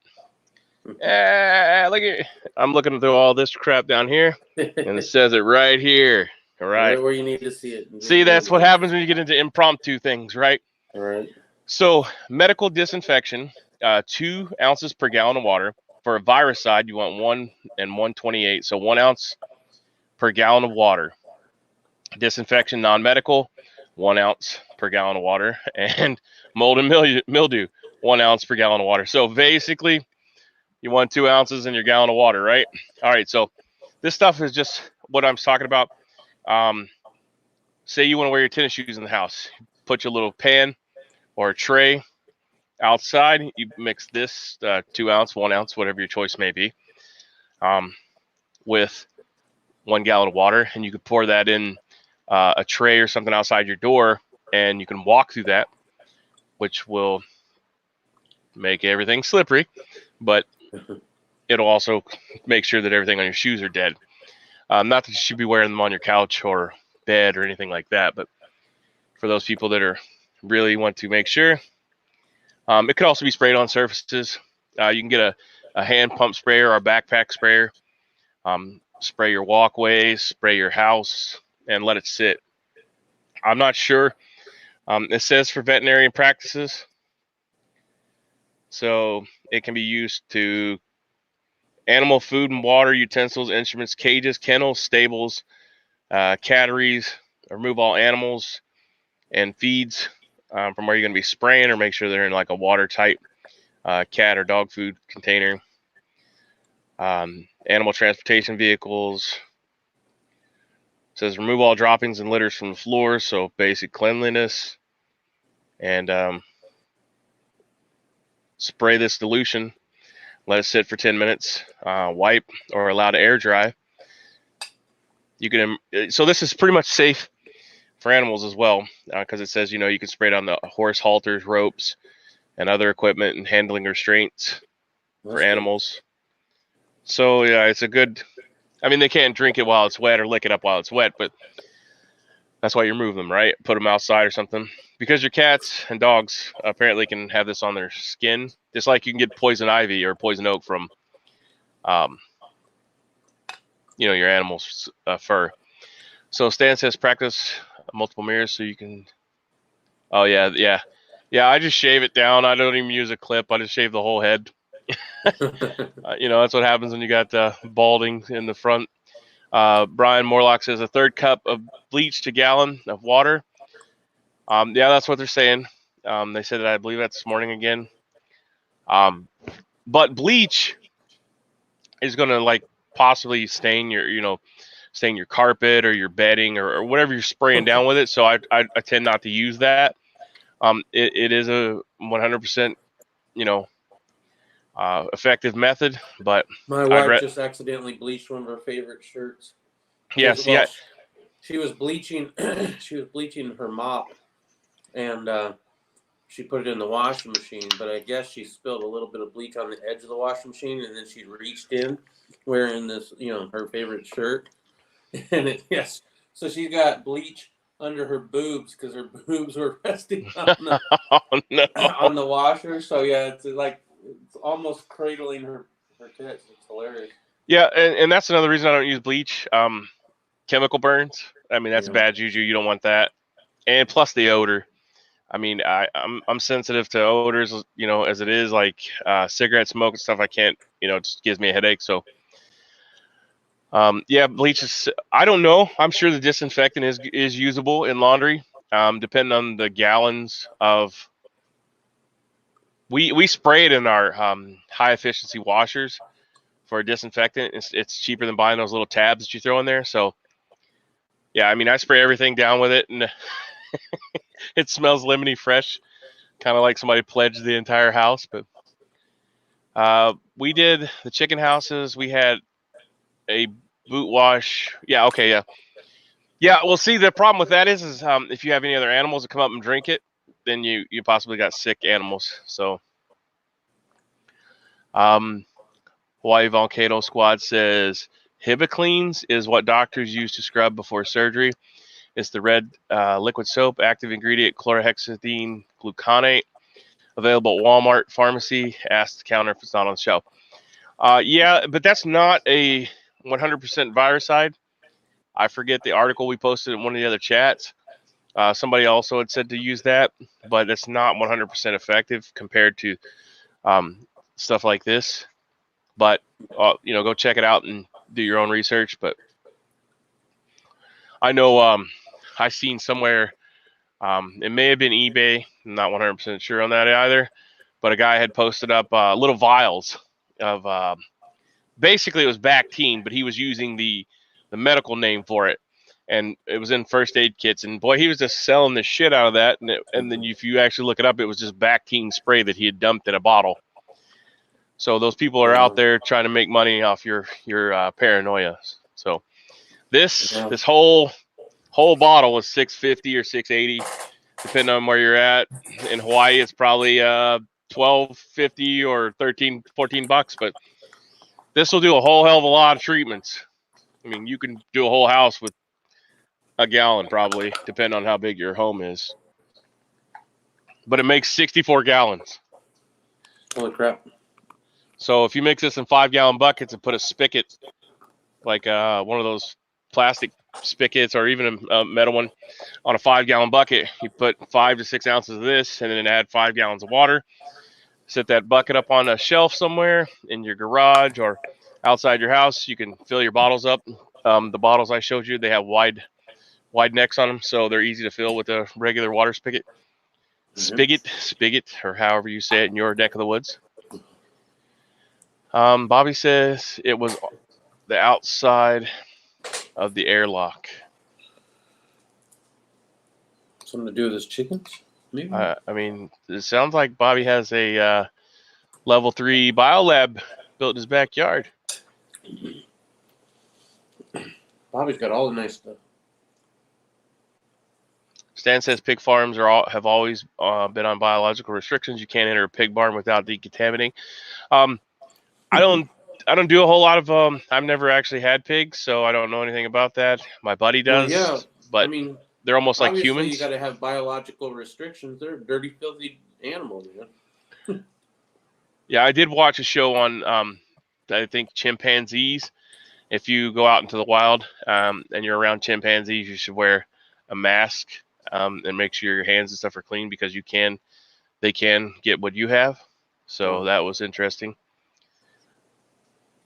Look at, I'm looking through all this crap down here, and it says it right here. All right. Right where you need to see it. See, that's what happens when you get into impromptu things, right? All right. So, medical disinfection, 2 ounces per gallon of water. For a viricide, you want 1 and 128, so 1 ounce per gallon of water. Disinfection, non-medical, 1 ounce per gallon of water. And mold and mildew, 1 ounce per gallon of water. So basically, you want 2 ounces in your gallon of water, right? All right, so this stuff is just what I'm talking about. Say you want to wear your tennis shoes in the house. Put your little pan or a tray outside. You mix this 2 ounce, 1 ounce, whatever your choice may be, with 1 gallon of water, and you could pour that in a tray or something outside your door, and you can walk through that, which will make everything slippery, but it'll also make sure that everything on your shoes are dead. Not that you should be wearing them on your couch or bed or anything like that, but for those people that are really want to make sure. It could also be sprayed on surfaces. You can get a hand pump sprayer or a backpack sprayer. Spray your walkways, spray your house, and let it sit. I'm not sure. It says for veterinarian practices. So it can be used to animal food and water, utensils, instruments, cages, kennels, stables, catteries, remove all animals and feeds from where you're going to be spraying, or make sure they're in like a watertight cat or dog food container. Animal transportation vehicles. It says remove all droppings and litters from the floor, so basic cleanliness. And spray this dilution. Let it sit for 10 minutes. Wipe or allow to air dry. You can. So this is pretty much safe for animals as well, because it says, you can spray it on the horse halters, ropes, and other equipment and handling restraints for animals. So yeah, it's a good. I mean, they can't drink it while it's wet or lick it up while it's wet, but that's why you remove them, right? Put them outside or something, because your cats and dogs apparently can have this on their skin, just like you can get poison ivy or poison oak from, your animal's fur. So Stan says practice multiple mirrors so you can. Oh yeah. I just shave it down. I don't even use a clip. I just shave the whole head. That's what happens when you got balding in the front. Brian Morlock says a 3rd cup of bleach to gallon of water. Yeah, that's what they're saying. They said that, I believe that this morning again. But bleach is going to possibly stain your carpet or your bedding or whatever you're spraying down with it. So I tend not to use that. It is a 100%, effective method. But My wife just accidentally bleached one of her favorite shirts. yes, Well, yeah, she was bleaching. She was bleaching her mop, and she put it in the washing machine. But I guess she spilled a little bit of bleach on the edge of the washing machine, and then she reached in, wearing this, her favorite shirt, and yes, so she got bleach under her boobs because her boobs were resting on the oh no, on the washer. So yeah, it's almost cradling her tits. It's hilarious. yeah, and that's another reason I don't use bleach. Chemical burns. I mean, that's Yeah. bad juju. You don't want that, and plus the odor. I mean, I'm sensitive to odors, as it is, like cigarette smoke and stuff. I can't, it just gives me a headache. So, yeah, bleach is. I don't know. I'm sure the disinfectant is usable in laundry, depending on the gallons of. We spray it in our high efficiency washers for a disinfectant. It's cheaper than buying those little tabs that you throw in there. So, yeah, I mean, I spray everything down with it, and it smells lemony fresh, kind of like somebody pledged the entire house. But we did the chicken houses. We had a boot wash. Yeah, okay, yeah. Yeah, well, see, the problem with that is if you have any other animals that come up and drink it, then you possibly got sick animals. So, Hawaii Volcano Squad says Hibicleans is what doctors use to scrub before surgery. It's the red liquid soap, active ingredient chlorhexidine gluconate, available at Walmart pharmacy. Ask the counter if it's not on the shelf. Yeah, but that's not a 100% viricide. I forget the article we posted in one of the other chats. Somebody also had said to use that, but it's not 100% effective compared to stuff like this. But go check it out and do your own research. But I know I seen somewhere, it may have been eBay. I'm not 100% sure on that either. But a guy had posted up little vials of basically it was Bactine, but he was using the medical name for it, and it was in first aid kits. And boy, he was just selling the shit out of that. And then if you actually look it up, it was just Bactine spray that he had dumped in a bottle. So those people are out there trying to make money off your paranoia. So this whole bottle was $6.50 or $6.80, depending on where you're at. In Hawaii, it's probably $12.50 or $13-14, but this will do a whole hell of a lot of treatments. I mean, you can do a whole house with a gallon probably, depending on how big your home is. But it makes 64 gallons. Holy crap. So if you mix this in 5-gallon buckets and put a spigot, like one of those plastic spigots or even a metal one, on a 5-gallon bucket, you put 5 to 6 ounces of this and then add 5 gallons of water. Set that bucket up on a shelf somewhere in your garage or outside your house. You can fill your bottles up. The bottles I showed you, they have wide necks on them, so they're easy to fill with a regular water spigot. Spigot, or however you say it in your neck of the woods. Bobby says it was the outside of the airlock. Something to do with his chickens, maybe? I mean, it sounds like Bobby has a level 3 biolab built in his backyard. Bobby's got all the nice stuff. Stan says pig farms have always been on biological restrictions. You can't enter a pig barn without decontaminating. I don't do a whole lot of I've never actually had pigs, so I don't know anything about that. My buddy does. Well, yeah, but I mean, they're almost like obviously humans. You got to have biological restrictions. They're dirty, filthy animals, man. Yeah, I did watch a show on I think chimpanzees. If you go out into the wild and you're around chimpanzees, you should wear a mask and make sure your hands and stuff are clean, because they can get what you have. So that was interesting.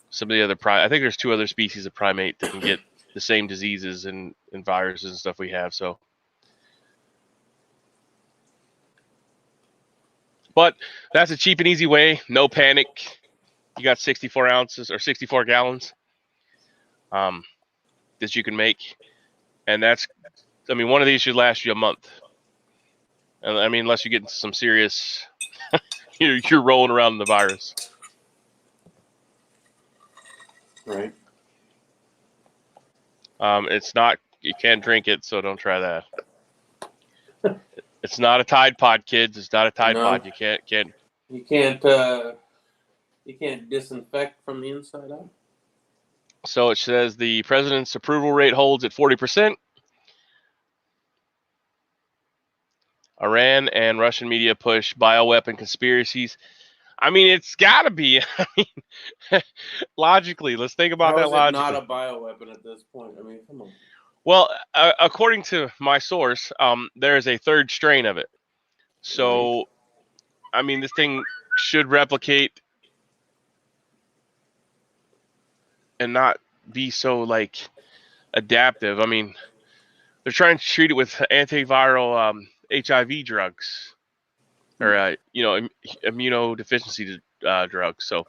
Some of the other I think there's 2 other species of primate that can get the same diseases and viruses and stuff we have. So, but that's a cheap and easy way. No panic. You got 64 ounces or 64 gallons that you can make, and one of these should last you a month. And I mean, unless you get into some serious, you're rolling around in the virus. Right. It's not. You can't drink it, so don't try that. It's not a Tide Pod, kids. It's not a Tide No. Pod. You can't. You can't disinfect from the inside out. So it says the president's approval rate holds at 40%. Iran and Russian media push bioweapon conspiracies. I mean, it's got to be. I mean, logically, let's think about How that is it logically. not a bioweapon at this point? I mean, come on. Well, according to my source, there is a third strain of it. So, I mean, this thing should replicate and not be so like adaptive. I mean, they're trying to treat it with antiviral HIV drugs or immunodeficiency drugs. So,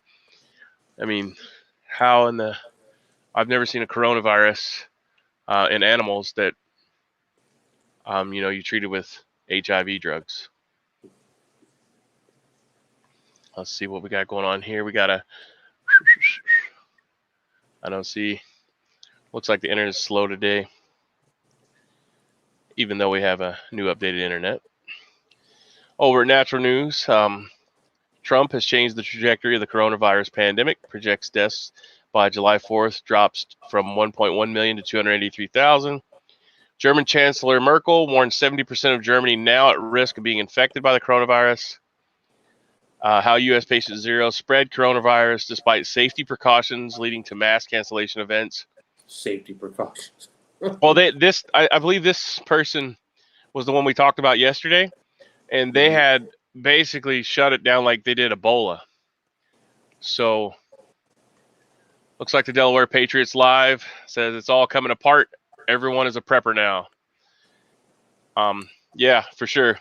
I mean, how in the I've never seen a coronavirus in animals that you treated with HIV drugs. Let's see what we got going on here. We got I don't see. Looks like the internet is slow today, even though we have a new updated internet. Over at Natural News, Trump has changed the trajectory of the coronavirus pandemic, projects deaths by July 4th drops from 1.1 million to 283,000. German Chancellor Merkel warns 70% of Germany now at risk of being infected by the coronavirus. How U.S. patient zero spread coronavirus despite safety precautions leading to mass cancellation events. Safety precautions. Well, I believe this person was the one we talked about yesterday, and they had basically shut it down like they did Ebola. So, looks like the Delaware Patriots Live says it's all coming apart. Everyone is a prepper now. Yeah, for sure.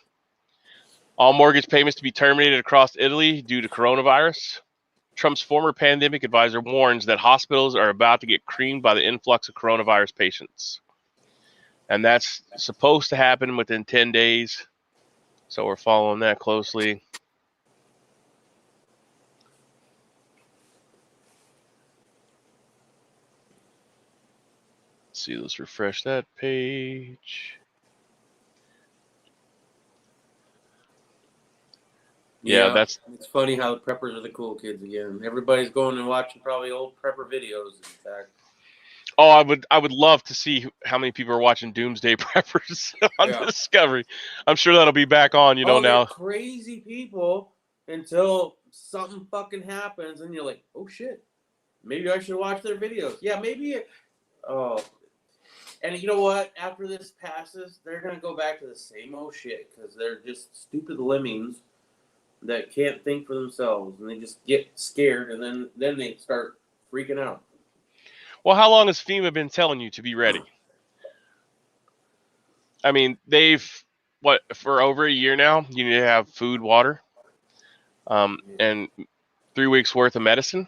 All mortgage payments to be terminated across Italy due to coronavirus. Trump's former pandemic advisor warns that hospitals are about to get creamed by the influx of coronavirus patients. And that's supposed to happen within 10 days. So we're following that closely. Let's see, let's refresh that page. Yeah, it's funny how the preppers are the cool kids again. Everybody's going and watching probably old prepper videos. In fact. Oh, I would love to see how many people are watching Doomsday Preppers on Discovery. I'm sure that'll be back on, now. They're crazy people until something fucking happens and you're like, oh shit, maybe I should watch their videos. Yeah, maybe. And you know what? After this passes, they're gonna go back to the same old shit because they're just stupid lemmings that can't think for themselves, and they just get scared, and then they start freaking out. Well, how long has FEMA been telling you to be ready? I mean, for over a year now, you need to have food, water, and 3 weeks worth of medicine.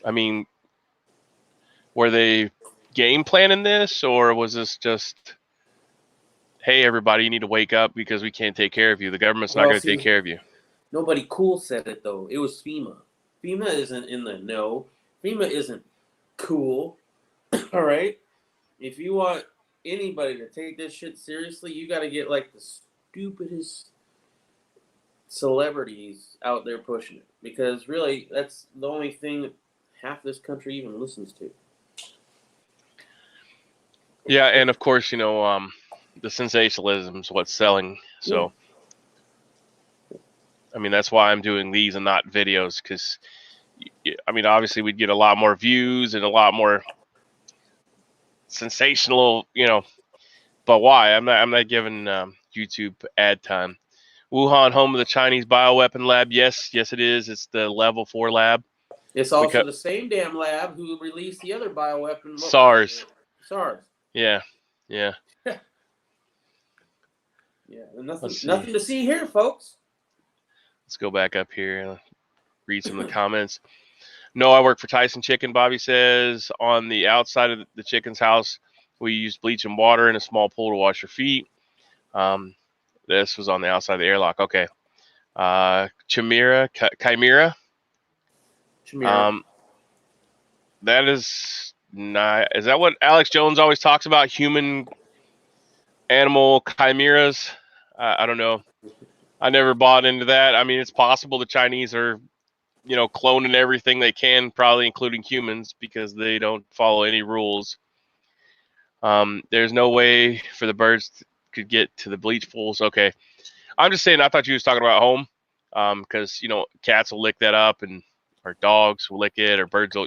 I mean, were they game planning this, or was this just, hey, everybody, you need to wake up because we can't take care of you. The government's not going to take care of you. Nobody cool said it, though. It was FEMA. FEMA isn't in the know. FEMA isn't cool. All right? If you want anybody to take this shit seriously, you got to get like the stupidest celebrities out there pushing it. Because really, that's the only thing that half this country even listens to. Yeah, and of course, the sensationalism is what's selling. So, I mean, that's why I'm doing these and not videos, because, I mean, obviously we'd get a lot more views and a lot more sensational, but why? I'm not giving YouTube ad time. Wuhan, home of the Chinese bioweapon lab. Yes, it is. It's the level 4 lab. It's also the same damn lab who released the other bioweapon. SARS. Yeah. Yeah. Nothing to see here, folks. Let's go back up here and read some of the comments. No, I work for Tyson Chicken, Bobby says. On the outside of the chicken's house, we use bleach and water and a small pool to wash your feet. This was on the outside of the airlock. Okay. Chimera. That is not. Is that what Alex Jones always talks about? Human animal chimeras? I don't know. I never bought into that. I mean, it's possible the Chinese are, cloning everything they can, probably including humans, because they don't follow any rules. There's no way for the birds could get to the bleach pools. Okay, I'm just saying. I thought you was talking about home, because cats will lick that up, or dogs will lick it, or birds will,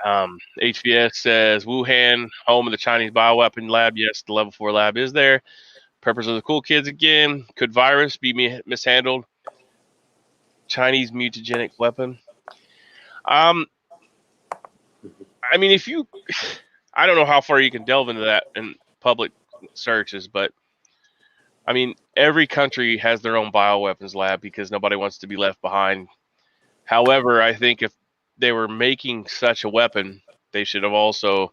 HVS says Wuhan, home of the Chinese bioweapon lab. Yes, the level 4 lab is there. Purpose of the cool kids again. Could virus be mishandled? Chinese mutagenic weapon. I mean, I don't know how far you can delve into that in public searches, but I mean, every country has their own bioweapons lab because nobody wants to be left behind. However, I think if they were making such a weapon, they should have also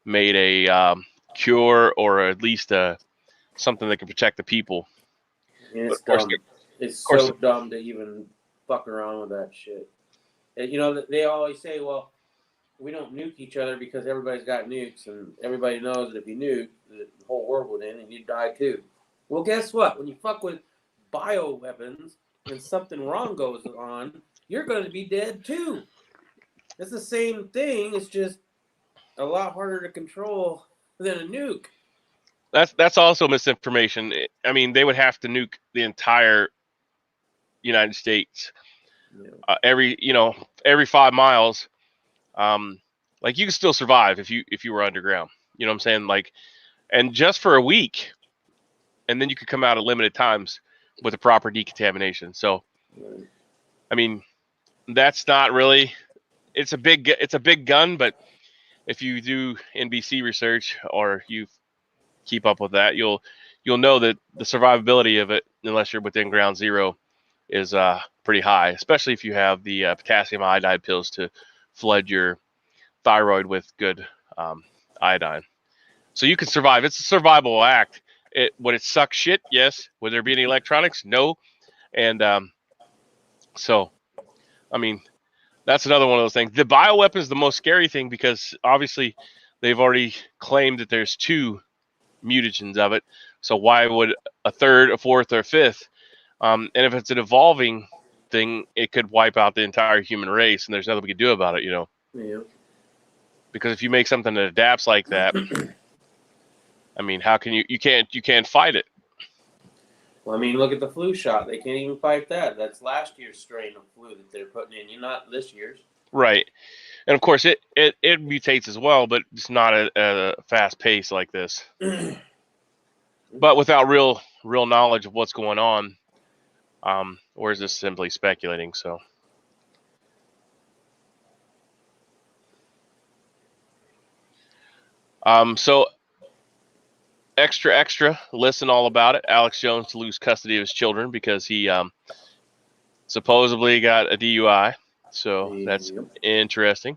made a cure, or at least something that can protect the people. And it's dumb. It's so dumb to even fuck around with that shit. And, they always say, well, we don't nuke each other because everybody's got nukes, and everybody knows that if you nuke, the whole world would end and you'd die too. Well, guess what? When you fuck with bioweapons and something wrong goes on, you're going to be dead too. It's the same thing. It's just a lot harder to control than a nuke. That's also misinformation. I mean, they would have to nuke the entire United States. Yeah. Every 5 miles. Like, you can still survive if you were underground. You know what I'm saying? Like, and just for a week, and then you could come out at limited times with a proper decontamination. So, right. I mean, that's not really. It's a big gun, but if you do NBC research or you keep up with that, you'll know that the survivability of it, unless you're within ground zero, is pretty high, especially if you have the potassium iodide pills to flood your thyroid with good iodine. So you can survive. It's a survivable act. Would it suck shit? Yes. Would there be any electronics? No. And so, I mean, that's another one of those things. The bioweapon is the most scary thing because obviously they've already claimed that there's 2 mutagens of it. So why would a third, a fourth, or a fifth? And if it's an evolving thing, it could wipe out the entire human race, and there's nothing we can do about it, Yeah. Because if you make something that adapts like that, I mean, how can you can't fight it? Well, I mean, look at the flu shot. They can't even fight that. That's last year's strain of flu that they're putting in. You're not this year's. Right. And of course, it mutates as well, but it's not at a fast pace like this. But without real knowledge of what's going on, or is this simply speculating? So. So extra, listen all about it. Alex Jones to lose custody of his children because he supposedly got a DUI. So that's interesting.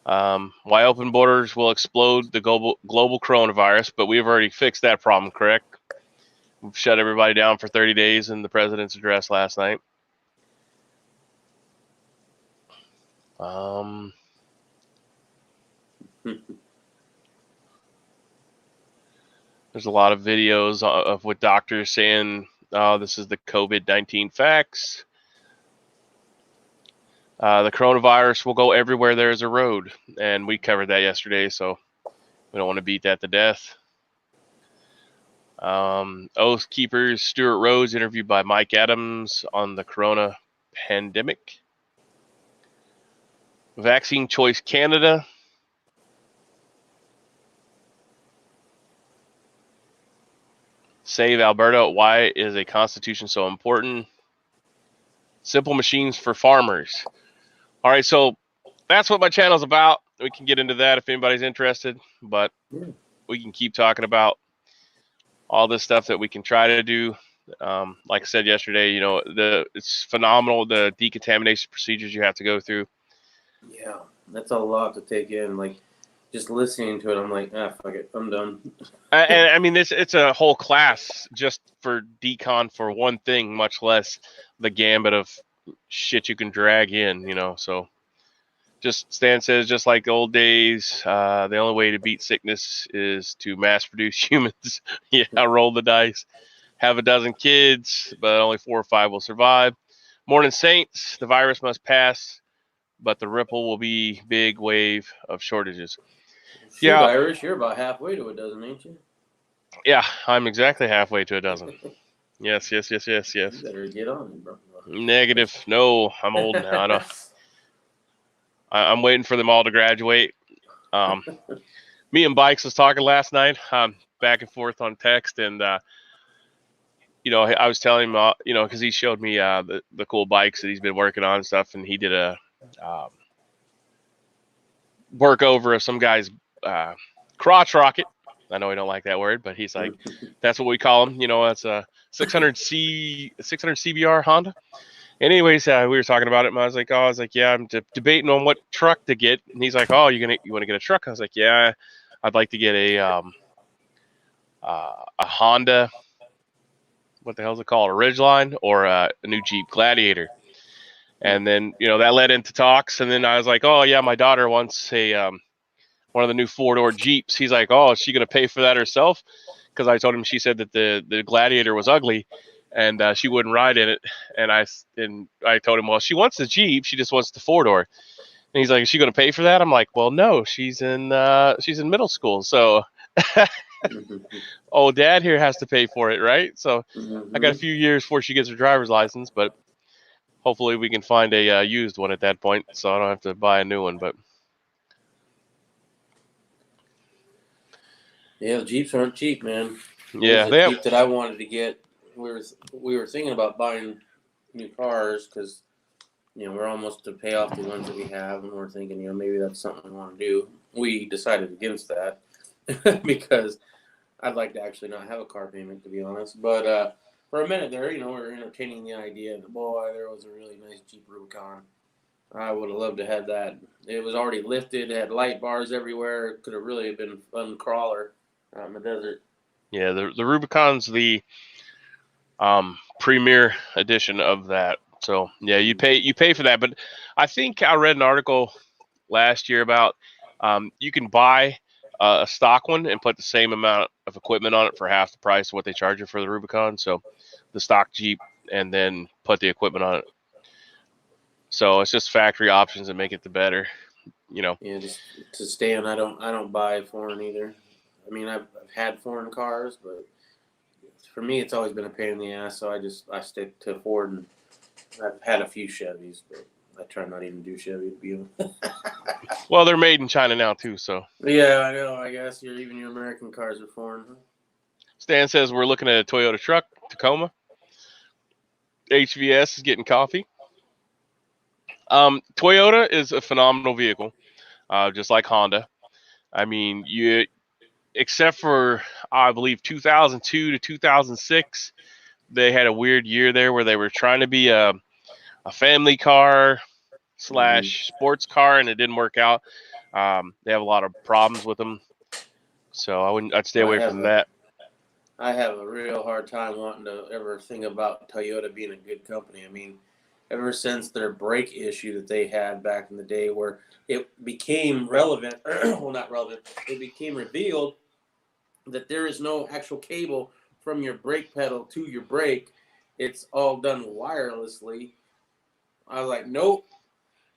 Why open borders will explode the global coronavirus, but we've already fixed that problem, correct? We've shut everybody down for 30 days in the president's address last night. There's a lot of videos of what doctors saying, oh, this is the COVID-19 facts. The coronavirus will go everywhere there is a road. And we covered that yesterday, so we don't want to beat that to death. Oath Keepers, Stuart Rhodes, interviewed by Mike Adams on the corona pandemic. Vaccine Choice Canada. Save Alberta. Why is a constitution so important? Simple machines for farmers. All right, so that's what my channel's about. We can get into that if anybody's interested, but we can keep talking about all this stuff that we can try to do. Like I said yesterday, it's phenomenal, the decontamination procedures you have to go through. Yeah, that's a lot to take in. Like, just listening to it, I'm like, fuck it, I'm done. And I mean, it's a whole class just for decon for one thing, much less the gambit of shit you can drag in, so just Stan says, just like the old days, the only way to beat sickness is to mass produce humans. Yeah, roll the dice. Have a dozen kids, but only 4 or 5 will survive. Morning Saints, the virus must pass, but the ripple will be big wave of shortages. Shoot, Yeah. Irish, you're about halfway to a dozen, ain't you? Yeah, I'm exactly halfway to a dozen. Yes. You better get on it, bro. Negative. No, I'm old now. I'm waiting for them all to graduate. Me and Bikes was talking last night, back and forth on text, and I was telling him, because he showed me the cool bikes that he's been working on and stuff, and he did a work over of some guy's crotch rocket. I know we don't like that word, but he's like, that's what we call them. That's a 600 CBR Honda. Anyways, we were talking about it, and I was like, yeah, I'm debating on what truck to get. And he's like, oh, you want to get a truck? I was like, yeah, I'd like to get a Honda. What the hell is it called? A Ridgeline or a new Jeep Gladiator. And then that led into talks, and then I was like, oh yeah, my daughter wants a one of the new 4-door Jeeps. He's like, oh, is she gonna pay for that herself? Because I told him, she said that the Gladiator was ugly, and she wouldn't ride in it. And I told him, well, she wants the Jeep, she just wants the 4-door. And he's like, is she gonna pay for that? I'm like, well, no, she's in middle school, so old dad here has to pay for it, right? So I got a few years before she gets her driver's license, but hopefully we can find a used one at that point, so I don't have to buy a new one. But yeah, the Jeeps aren't cheap, man. yeah, the Jeep that I wanted to get. We were thinking about buying new cars because we're almost to pay off the ones that we have, and we're thinking maybe that's something we want to do. We decided against that because I'd like to actually not have a car payment, to be honest. But for a minute there, we were entertaining the idea that, boy, there was a really nice Jeep Rubicon. I would have loved to have that. It was already lifted. It had light bars everywhere. It could have really been a fun crawler out in the desert. Yeah, the Rubicon's the premier edition of that. So yeah, you pay for that. But I think I read an article last year about you can buy a stock one and put the same amount of equipment on it for half the price of what they charge you for the Rubicon. So the stock Jeep, and then put the equipment on it. So it's just factory options that make it the better, Yeah, just to Stan, I don't buy foreign either. I mean, I've had foreign cars, but for me, it's always been a pain in the ass. So I stick to Ford, and I've had a few Chevys, but I try not even to do Chevy to be honest. Well, they're made in China now too, so. Yeah, I know. I guess even your American cars are foreign. Huh? Stan says we're looking at a Toyota truck, Tacoma. HVS is getting coffee. Toyota is a phenomenal vehicle, just like Honda. I mean, except for, I believe, 2002 to 2006, they had a weird year there where they were trying to be a family car / sports car, and it didn't work out. They have a lot of problems with them, so I'd stay away from that. I have a real hard time wanting to ever think about Toyota being a good company. I mean, ever since their brake issue that they had back in the day, where it became relevant, well, not relevant, it became revealed that there is no actual cable from your brake pedal to your brake. It's all done wirelessly. I was like, nope,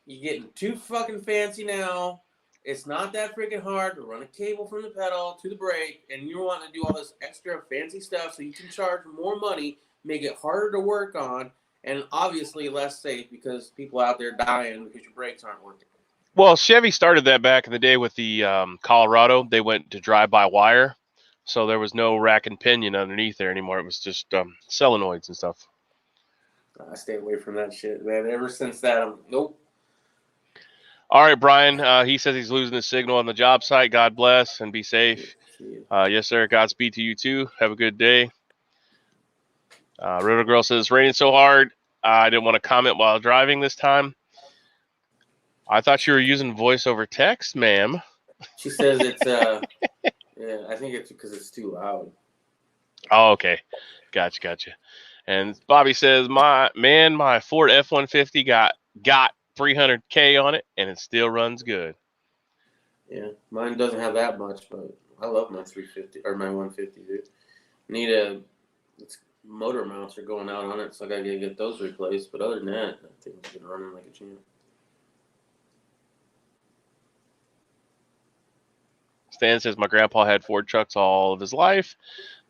you're getting too fucking fancy now. It's not that freaking hard to run a cable from the pedal to the brake, and you want to do all this extra fancy stuff so you can charge more money, make it harder to work on, and obviously less safe because people out there dying because your brakes aren't working. Well, Chevy started that back in the day with the Colorado. They went to drive-by-wire, so there was no rack and pinion underneath there anymore. It was just solenoids and stuff. I stay away from that shit, man. Ever since that, nope. All right, Brian. He says he's losing his signal on the job site. God bless and be safe. Yes, sir. Godspeed to you too. Have a good day. River Girl says, raining so hard, I didn't want to comment while driving this time. I thought you were using voice over text, ma'am. She says it's, yeah, I think it's because it's too loud. Oh, okay. Gotcha. And Bobby says, my Ford F-150 got 300K on it, and it still runs good. Yeah, mine doesn't have that much, but I love my 350 or my 150, dude. Its motor mounts are going out on it, so I gotta get those replaced. But other than that thing's been running like a champ. Stan says my grandpa had Ford trucks all of his life.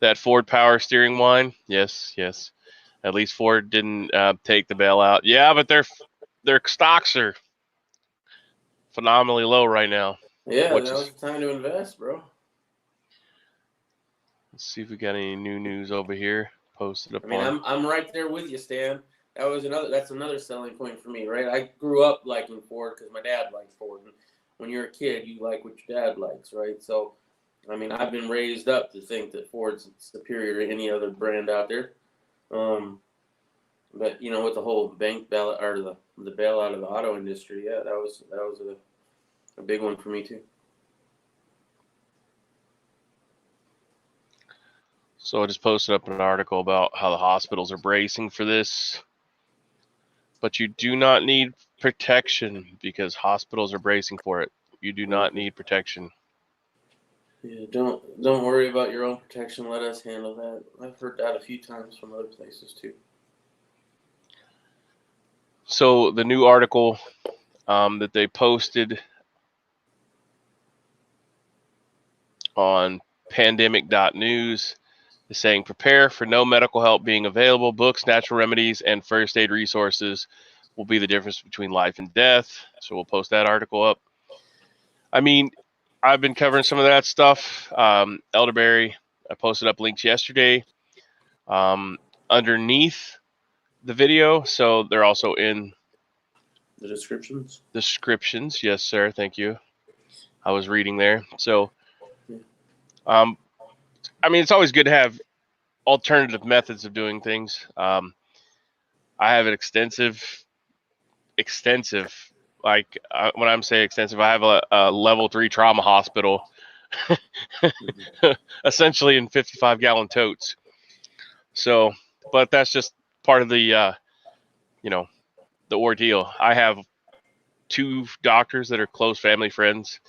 That Ford power steering whine. Yes. At least Ford didn't take the bailout. Yeah, but their stocks are phenomenally low right now. Yeah, now's the time to invest, bro. Let's see if we got any new news over here posted up. I mean, I'm right there with you, Stan. That's another selling point for me, right? I grew up liking Ford because my dad liked Ford. And when you're a kid, you like what your dad likes, right? So, I mean, I've been raised up to think that Ford's superior to any other brand out there. But with the whole bank bailout or the bailout of the auto industry, yeah, that was a big one for me too. So I just posted up an article about how the hospitals are bracing for this. But you do not need protection because hospitals are bracing for it. You do not need protection. Yeah, don't worry about your own protection. Let us handle that. I've heard that a few times from other places too. So the new article that they posted on pandemic.news is saying prepare for no medical help being available. Books, natural remedies, and first aid resources will be the difference between life and death. So we'll post that article up. I mean, I've been covering some of that stuff. Elderberry, I posted up links yesterday underneath the video. So they're also in the descriptions. Descriptions, yes, sir. Thank you. I was reading there. So, I mean, it's always good to have alternative methods of doing things. I have an extensive, like when I'm saying extensive, I have a level 3 trauma hospital, essentially in 55-gallon totes. So, but that's just part of the, the ordeal. I have 2 doctors that are close family friends.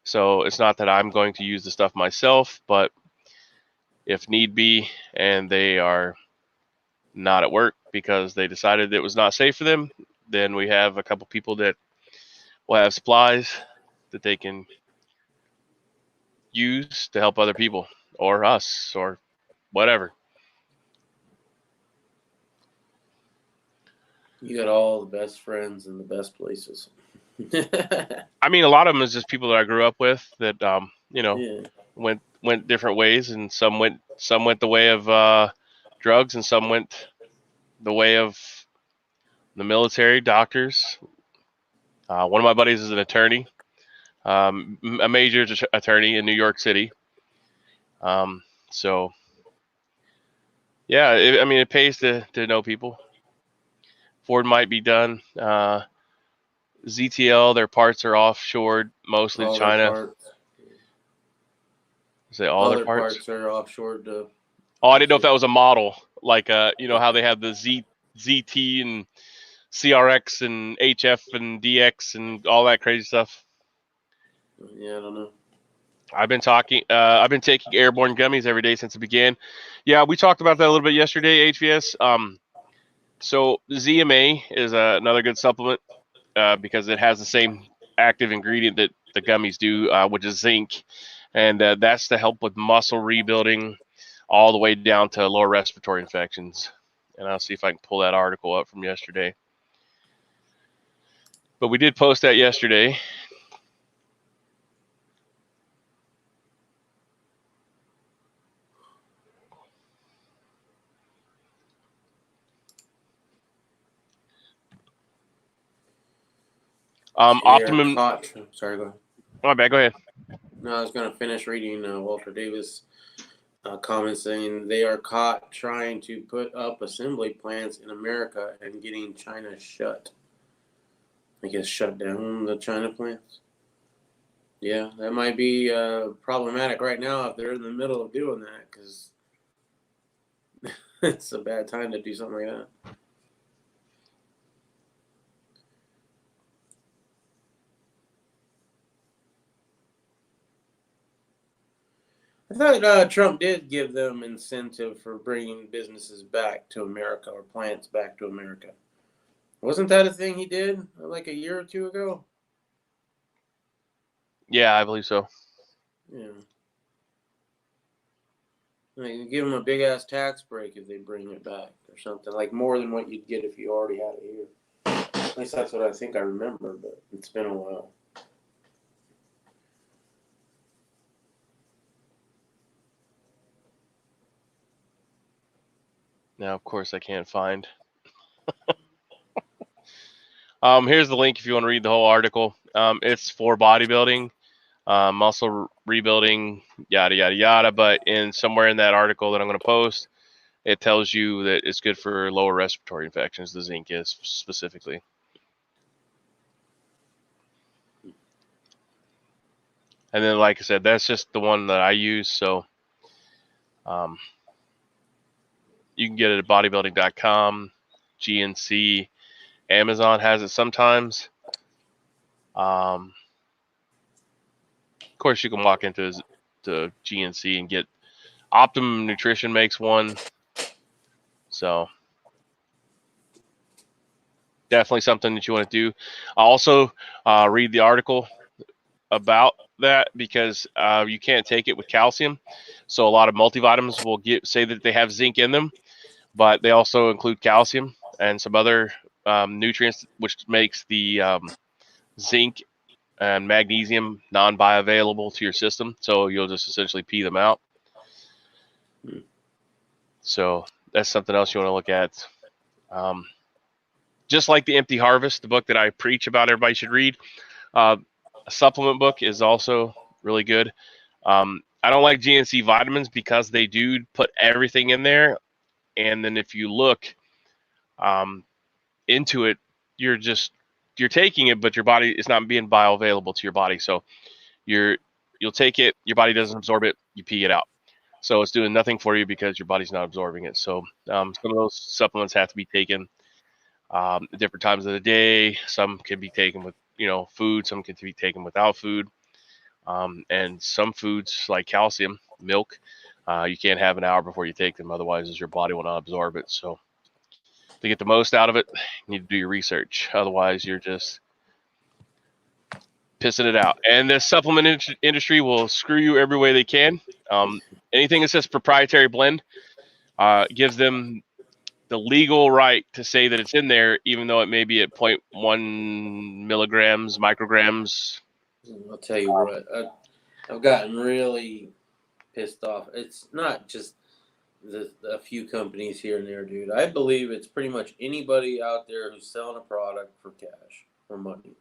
So it's not that I'm going to use the stuff myself, but if need be, and they are not at work because they decided it was not safe for them, then we have a couple people that will have supplies that they can use to help other people or us or whatever. You got all the best friends in the best places. I mean, a lot of them is just people that I grew up with that, yeah. went different ways, and some went the way of drugs, and some went the way of the military, doctors. One of my buddies is an attorney, a major attorney in New York City. So, yeah, it pays to know people. Ford might be done. ZTL, their parts are offshored mostly to China. Say all their parts are offshored to. Oh, I didn't know if that was a model, like how they have the ZT and CRX and HF and DX and all that crazy stuff. Yeah, I don't know. I've been taking airborne gummies every day since it began. Yeah, we talked about that a little bit yesterday, HVS. So ZMA is another good supplement because it has the same active ingredient that the gummies do, which is zinc, and that's to help with muscle rebuilding all the way down to lower respiratory infections. And I'll see if I can pull that article up from yesterday. But we did post that yesterday. Optimum. Sorry, go ahead. My bad. Go ahead. No, I was going to finish reading Walter Davis' comments saying they are caught trying to put up assembly plants in America and getting China shut. I guess shut down the China plants. Yeah, that might be problematic right now if they're in the middle of doing that because It's a bad time to do something like that. I thought Trump did give them incentive for bringing businesses back to America or plants back to America. Wasn't that a thing he did like a year or two ago? Yeah, I believe so. Yeah. Like, you give them a big ass tax break if they bring it back or something, like more than what you'd get if you already had it here. At least that's what I think I remember, but it's been a while. Now, of course, I can't find. Here's the link if you want to read the whole article. It's for bodybuilding, muscle rebuilding, yada yada yada. But somewhere in that article that I'm going to post, it tells you that it's good for lower respiratory infections. The zinc is specifically. And then, like I said, that's just the one that I use. So you can get it at bodybuilding.com, GNC, Amazon has it sometimes. Of course, you can walk into the GNC and get Optimum Nutrition makes one. So definitely something that you want to do. Also, read the article about that because you can't take it with calcium. So a lot of multivitamins will say that they have zinc in them, but they also include calcium and some other nutrients, which makes the zinc and magnesium non-bioavailable to your system. So you'll just essentially pee them out. So that's something else you want to look at. Just like the Empty Harvest, the book that I preach about everybody should read. A supplement book is also really good. I don't like GNC vitamins because they do put everything in there. And then if you look into it, you're taking it, but your body is not being bioavailable to your body. So you'll take it, your body doesn't absorb it, you pee it out. So it's doing nothing for you because your body's not absorbing it. So some of those supplements have to be taken at different times of the day. Some can be taken with food, some can be taken without food. And some foods like calcium, milk, you can't have an hour before you take them, otherwise your body will not absorb it. So to get the most out of it, you need to do your research. Otherwise, you're just pissing it out. And the supplement industry will screw you every way they can. Anything that says proprietary blend gives them the legal right to say that it's in there, even though it may be at 0.1 milligrams, micrograms. I'll tell you what, I've gotten really pissed off. It's not just a few companies here and there, dude. I believe it's pretty much anybody out there who's selling a product for cash or money.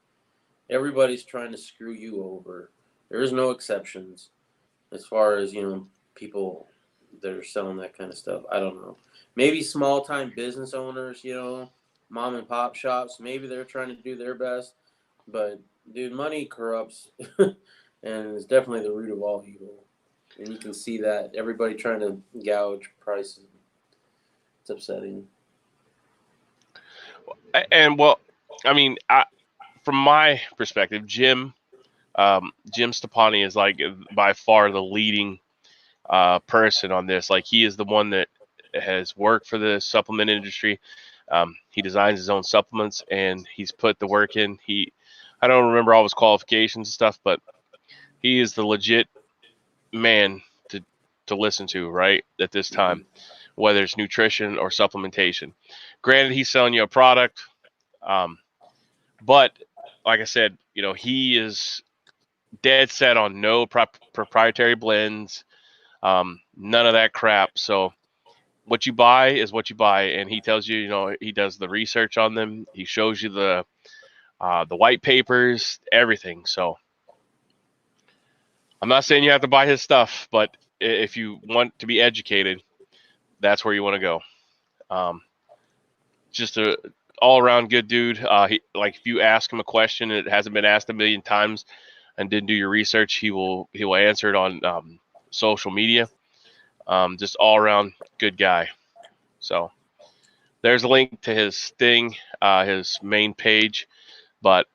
Everybody's trying to screw you over. There is no exceptions as far as, people that are selling that kind of stuff. I don't know. Maybe small time business owners, mom and pop shops, maybe they're trying to do their best. But dude, money corrupts and it's definitely the root of all evil. And you can see that everybody trying to gouge prices. It's upsetting. And well, I mean, from my perspective, Jim Stepani is like by far the leading person on this. Like he is the one that has worked for the supplement industry. He designs his own supplements and he's put the work in. I don't remember all his qualifications and stuff, but he is the legit man to listen to right at this time, whether it's nutrition or supplementation. Granted, he's selling you a product, but like I said, he is dead set on no proprietary blends, none of that crap. So what you buy is what you buy, and he tells you, he does the research on them. He shows you the white papers, everything. So I'm not saying you have to buy his stuff, but if you want to be educated, that's where you want to go. Just a all-around good dude. If you ask him a question and it hasn't been asked a million times and didn't do your research, he will answer it on social media. Just all-around good guy. So there's a link to his thing, his main page, but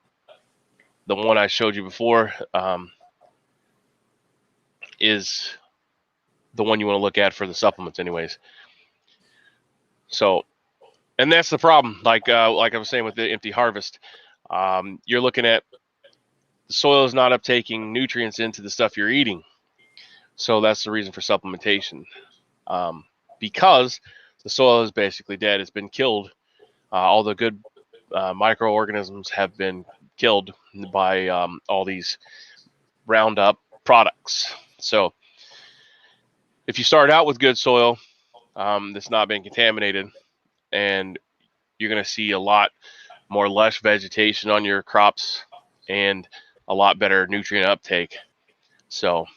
the one I showed you before is the one you want to look at for the supplements anyways. So, and that's the problem. Like I was saying with the empty harvest, you're looking at the soil is not uptaking nutrients into the stuff you're eating. So that's the reason for supplementation. Because the soil is basically dead. It's been killed. All the good microorganisms have been killed by all these Roundup products. So if you start out with good soil that's not been contaminated, and you're going to see a lot more lush vegetation on your crops and a lot better nutrient uptake. So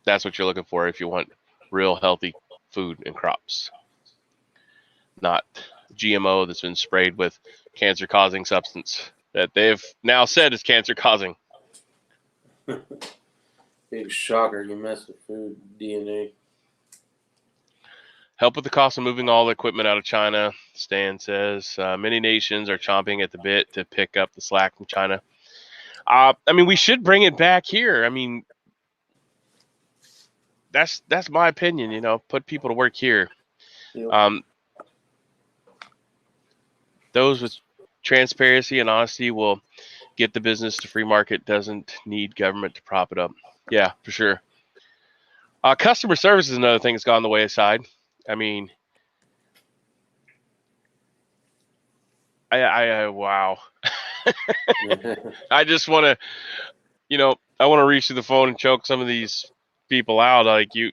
that's what you're looking for if you want real healthy food and crops, not GMO that's been sprayed with cancer-causing substance that they've now said is cancer-causing. Big shocker, you mess with food DNA. Help with the cost of moving all the equipment out of China, Stan says. Many nations are chomping at the bit to pick up the slack from China. I mean, we should bring it back here. I mean, that's my opinion, you know, put people to work here. Yep. Those with transparency and honesty will get the business to free market, doesn't need government to prop it up. Yeah, for sure. Customer service is another thing that's gone the wayside. I mean, wow. I just want to, you know, I want to reach to the phone and choke some of these people out. Like you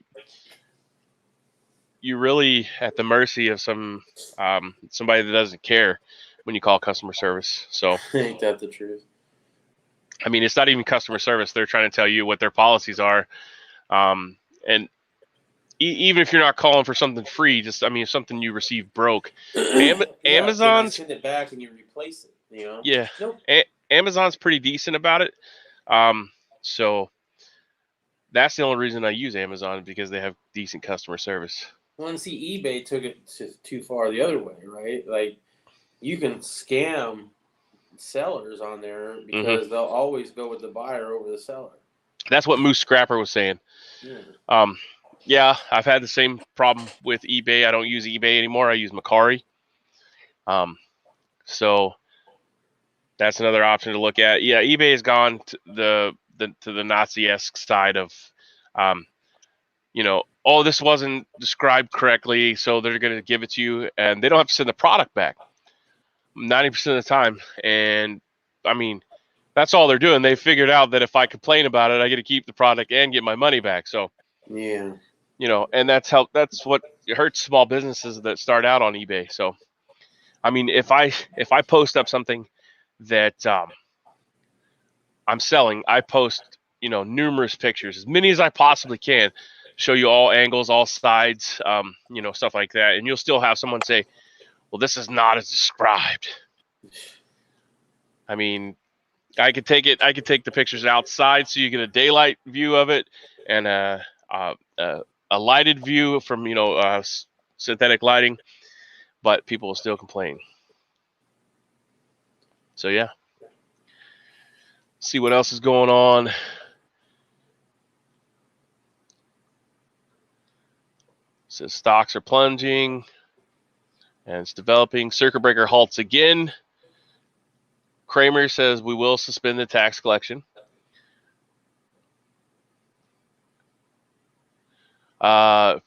really at the mercy of somebody that doesn't care when you call customer service. So Ain't that the truth? I mean, it's not even customer service. They're trying to tell you what their policies are. And even if you're not calling for something free, just, I mean, if something you receive broke, Amazon's, can I send it back and you replace it, you know? yeah, Nope. Amazon's pretty decent about it. So that's the only reason I use Amazon, because they have decent customer service. Well, and see, eBay took it too far the other way, right? Like, you can scam sellers on there because they'll always go with the buyer over the seller. That's what Moose Scrapper was saying. Yeah. Yeah, I've had the same problem with eBay. I don't use eBay anymore. I use Macari. So that's another option to look at. Yeah, eBay has gone to the Nazi-esque side of, you know, oh, this wasn't described correctly, so they're going to give it to you, and they don't have to send the product back 90% of the time. And I mean, that's all they're doing. They figured out that if I complain about it, I get to keep the product and get my money back. So Yeah. you know, and that's what hurts small businesses that start out on eBay. So, I mean, if I post up something that I'm selling, I post, you know, numerous pictures, as many as I possibly can, show you all angles, all sides, you know, stuff like that, and you'll still have someone say, "Well, this is not as described." I mean, I could take the pictures outside so you get a daylight view of it, and a lighted view from, you know, synthetic lighting, but people will still complain. So yeah, see what else is going on. Says stocks are plunging and it's developing. Circuit breaker halts again. Kramer says we will suspend the tax collection.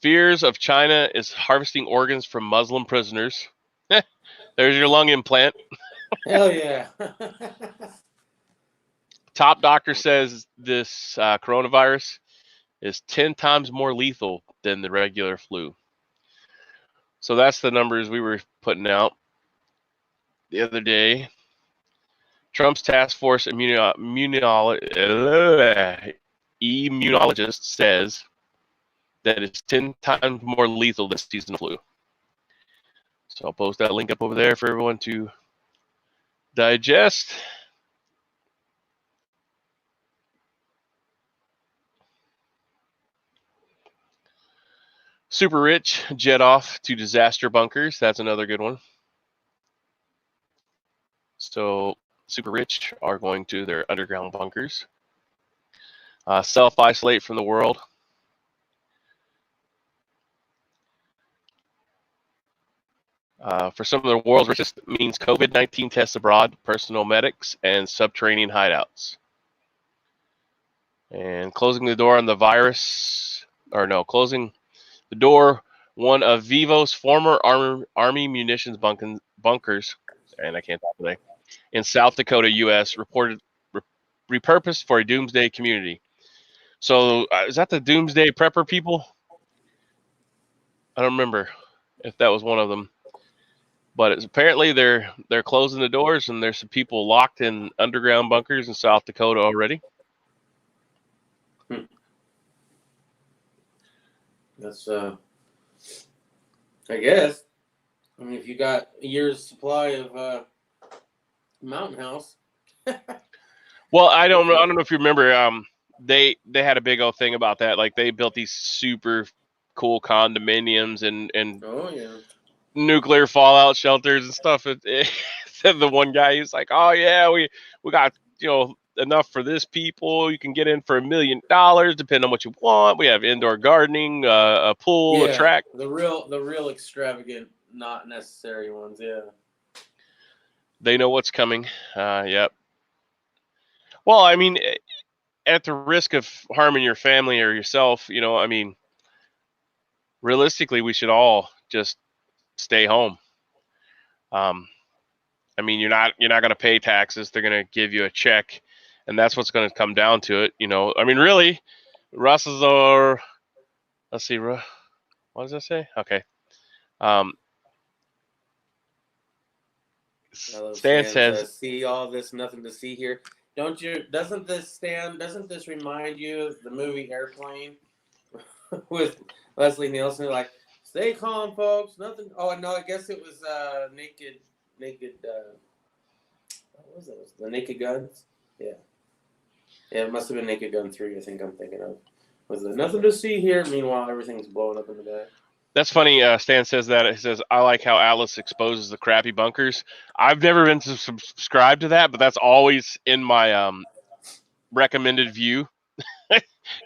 Fears of China is harvesting organs from Muslim prisoners. There's your lung implant. Hell yeah. Top doctor says this coronavirus is 10 times more lethal than the regular flu. So that's the numbers we were putting out the other day. Trump's task force immunologist says that it's 10 times more lethal than seasonal flu. So I'll post that link up over there for everyone to digest. Super rich jet off to disaster bunkers. That's another good one. So super rich are going to their underground bunkers. Self-isolate from the world. For some of the world's richest means COVID-19 tests abroad, personal medics, and subterranean hideouts. And closing the door on the virus, closing the door, one of Vivo's former Army munitions bunkers, and I can't talk today, in South Dakota, U.S., reported repurposed for a doomsday community. So is that the doomsday prepper people? I don't remember if that was one of them. But it's apparently they're closing the doors, and there's some people locked in underground bunkers in South Dakota already. That's I guess. I mean, if you got a year's supply of Mountain House. Well, I don't know if you remember. They had a big old thing about that. Like they built these super cool condominiums and Oh yeah. nuclear fallout shelters and stuff. Said the one guy, he's like, "Oh yeah, we got enough for this people. You can get in for $1 million, depending on what you want. We have indoor gardening, a pool, a track. The real extravagant, not necessary ones. Yeah. They know what's coming. Yep. Well, I mean, at the risk of harming your family or yourself, I mean, realistically, we should all just stay home. I mean, you're not going to pay taxes. They're going to give you a check, and that's what's going to come down to it. I mean, really, Russ's are. Let's see, what does that say? Okay. Stan says, "See all this, nothing to see here." Doesn't this remind you of the movie Airplane with Leslie Nielsen? Like, stay calm, folks. Nothing. Oh no, I guess it was naked. What was it? The Naked Guns. Yeah. It must have been Naked Gun 3. I think I'm thinking of. Was there nothing to see here? Meanwhile, everything's blowing up in the back. That's funny. Stan says that. He says, I like how Atlas exposes the crappy bunkers. I've never been subscribed to that, but that's always in my recommended view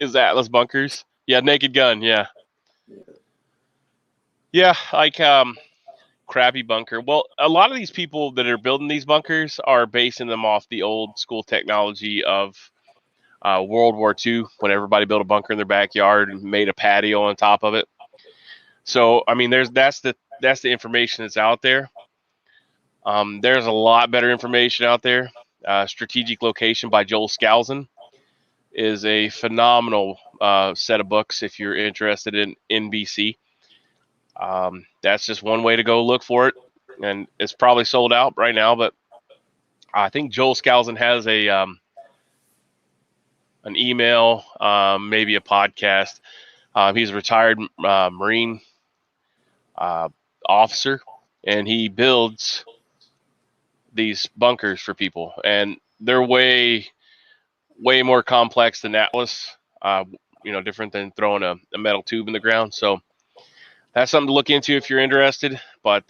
is Atlas bunkers. Yeah, Naked Gun. Yeah. Yeah, like crappy bunker. Well, a lot of these people that are building these bunkers are basing them off the old school technology of World War II, when everybody built a bunker in their backyard and made a patio on top of it. So, I mean, that's the information that's out there. There's a lot better information out there. Strategic Location by Joel Skousen is a phenomenal set of books if you're interested in NBC. That's just one way to go look for it, and it's probably sold out right now. But I think Joel Skousen has an email, maybe a podcast. He's a retired Marine officer, and he builds these bunkers for people, and they're way more complex than Atlas. Different than throwing a metal tube in the ground. So that's something to look into if you're interested. But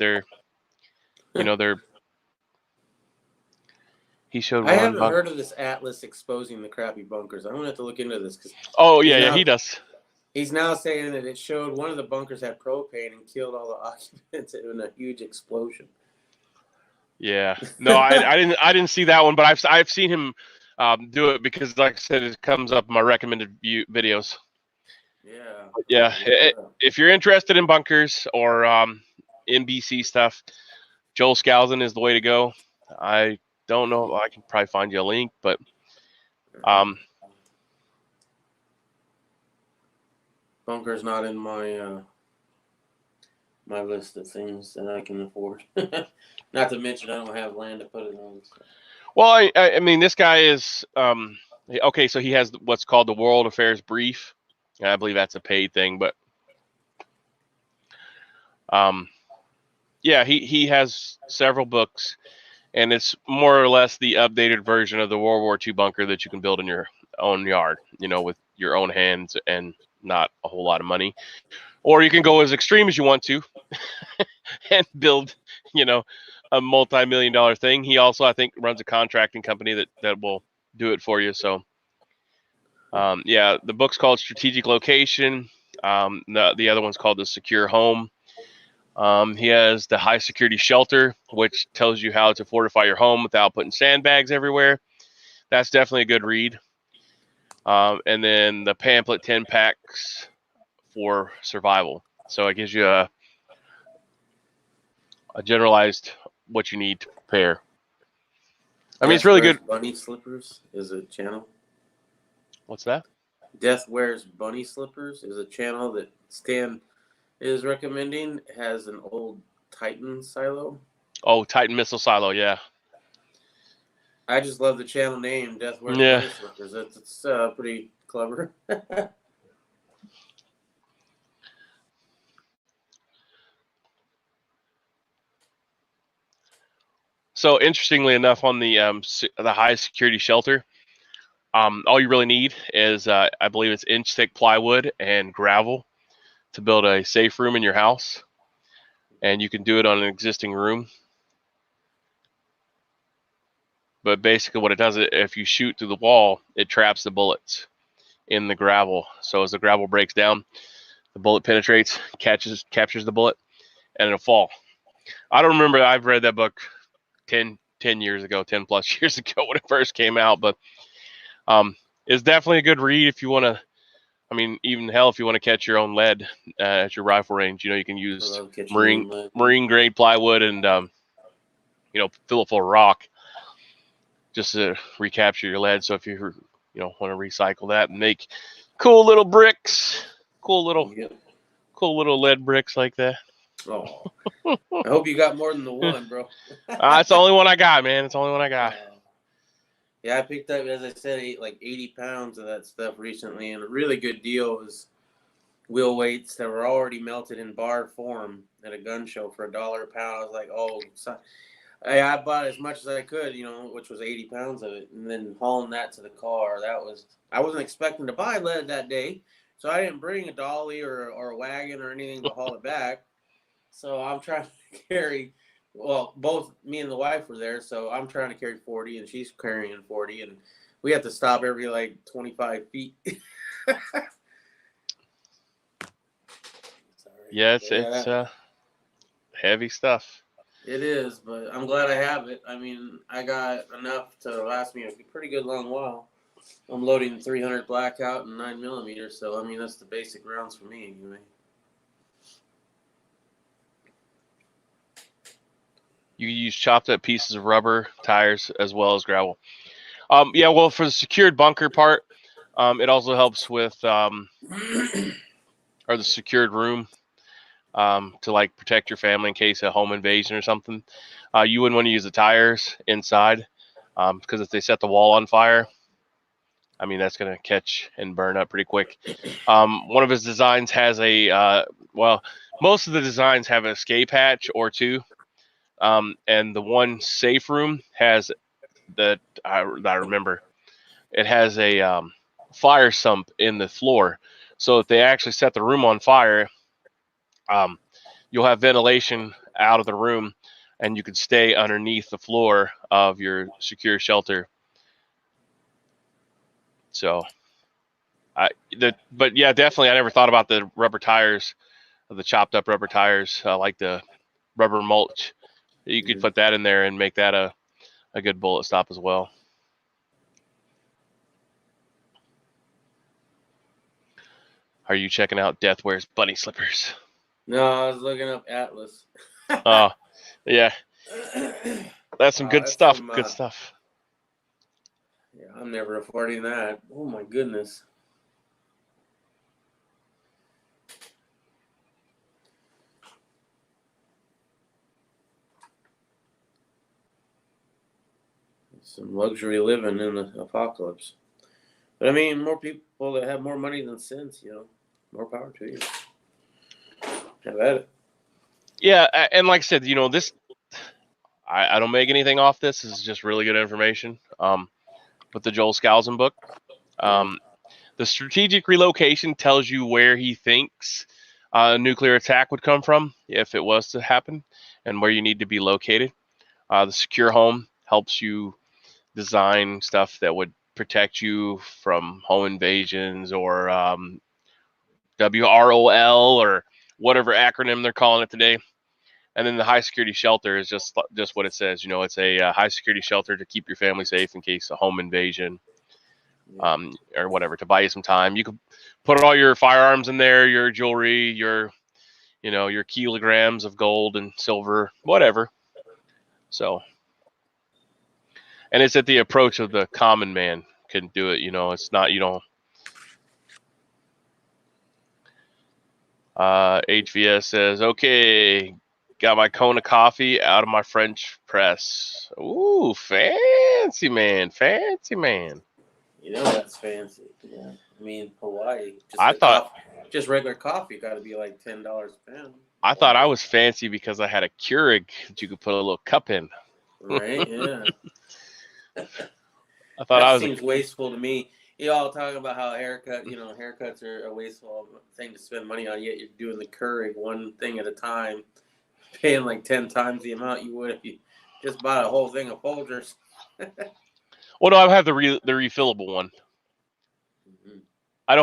he showed one. I haven't heard of this Atlas exposing the crappy bunkers. I'm gonna have to look into this. He does. He's now saying that it showed one of the bunkers had propane and killed all the occupants in a huge explosion. Yeah, no, I didn't see that one, but I've seen him do it because, like I said, it comes up in my recommended videos. Yeah. If you're interested in bunkers or NBC stuff, Joel Skousen is the way to go. I don't know. I can probably find you a link, but bunker's not in my my list of things that I can afford. Not to mention I don't have land to put it on. So. Well, I mean, this guy is okay. So he has what's called the World Affairs Brief. I believe that's a paid thing, but yeah, he has several books, and it's more or less the updated version of the World War II bunker that you can build in your own yard, with your own hands and not a whole lot of money. Or you can go as extreme as you want to and build, you know, a multi-million-dollar thing. He also, I think, runs a contracting company that will do it for you. So, yeah, the book's called Strategic Location. The other one's called The Secure Home. He has the High Security Shelter, which tells you how to fortify your home without putting sandbags everywhere. That's definitely a good read. And then the pamphlet 10 packs for survival. So it gives you a generalized what you need to prepare. I mean, it's really good. Bunny Slippers is a channel. What's that? Death Wears Bunny Slippers is a channel that Stan is recommending. It has an old Titan silo. Oh, Titan missile silo, yeah. I just love the channel name, Death Wears Yeah. Bunny Slippers. It's pretty clever. So interestingly enough, on the high security shelter, all you really need is I believe it's inch thick plywood and gravel to build a safe room in your house, and you can do it on an existing room. But basically, what it does, if you shoot through the wall, it traps the bullets in the gravel. So as the gravel breaks down, the bullet penetrates, captures the bullet, and it'll fall. I don't remember. I've read that book 10 years ago, 10 plus years ago when it first came out, but it's definitely a good read if you want to. I mean, even hell, if you want to catch your own lead at your rifle range, you know, you can use marine grade plywood and you know, fill it full of rock just to recapture your lead. So if you want to recycle that and make cool little bricks, cool little lead bricks like that. Oh, I hope you got more than the one, bro. It's the only one I got, man. It's the only one I got. Yeah, I picked up, as I said, like 80 pounds of that stuff recently, and a really good deal was wheel weights that were already melted in bar form at a gun show for $1 a pound. I was like, oh, I bought as much as I could, you know, which was 80 pounds of it, and then hauling that to the car. I wasn't expecting to buy lead that day, so I didn't bring a dolly or a wagon or anything to haul it back. So I'm trying to carry. Well, both me and the wife were there, so I'm trying to carry 40, and she's carrying 40, and we have to stop every, like, 25 feet. Yeah, it's heavy stuff. It is, but I'm glad I have it. I mean, I got enough to last me a pretty good long while. I'm loading 300 blackout and 9mm, so, I mean, that's the basic rounds for me, anyway. You use chopped up pieces of rubber, tires, as well as gravel. Yeah, well, for the secured bunker part, it also helps with or the secured room to like protect your family in case of home invasion or something. You wouldn't want to use the tires inside because if they set the wall on fire, I mean, that's going to catch and burn up pretty quick. One of his designs has most of the designs have an escape hatch or two. And the one safe room has that I remember. It has a fire sump in the floor, so if they actually set the room on fire, you'll have ventilation out of the room, and you could stay underneath the floor of your secure shelter. So, but yeah, definitely, I never thought about the rubber tires, the chopped up rubber tires, like the rubber mulch. You could put that in there and make that a good bullet stop as well. Are you checking out Death Wears Bunny Slippers? No, I was looking up Atlas. Oh, yeah. That's some good stuff. Good stuff. Yeah, I'm never affording that. Oh, my goodness. Some luxury living in the apocalypse. But I mean, more people that have more money than sense, you know, more power to you. Have at it. Yeah, and like I said, you know, this, I don't make anything off this. This is just really good information. With the Joel Skousen book, the strategic relocation tells you where he thinks a nuclear attack would come from if it was to happen, and where you need to be located. The secure home helps you design stuff that would protect you from home invasions or WROL or whatever acronym they're calling it today. And then the high security shelter is just what it says. You know, it's a high security shelter to keep your family safe in case of home invasion, or whatever, to buy you some time. You could put all your firearms in there, your jewelry, your kilograms of gold and silver, whatever. So, and it's at the approach of the common man can do it. You know, it's not, HVS says, okay, got my Kona coffee out of my French press. Ooh, fancy man. You know that's fancy. Yeah. I mean, Hawaii. I thought just regular coffee got to be like $10 a pound. I thought I was fancy because I had a Keurig that you could put a little cup in. Right? Yeah. I thought that seems wasteful to me. You all talking about how haircuts are a wasteful thing to spend money on, yet you're doing the Keurig one thing at a time, paying like 10 times the amount you would if you just bought a whole thing of Folgers. Well, no, I have the refillable one. Mm-hmm. I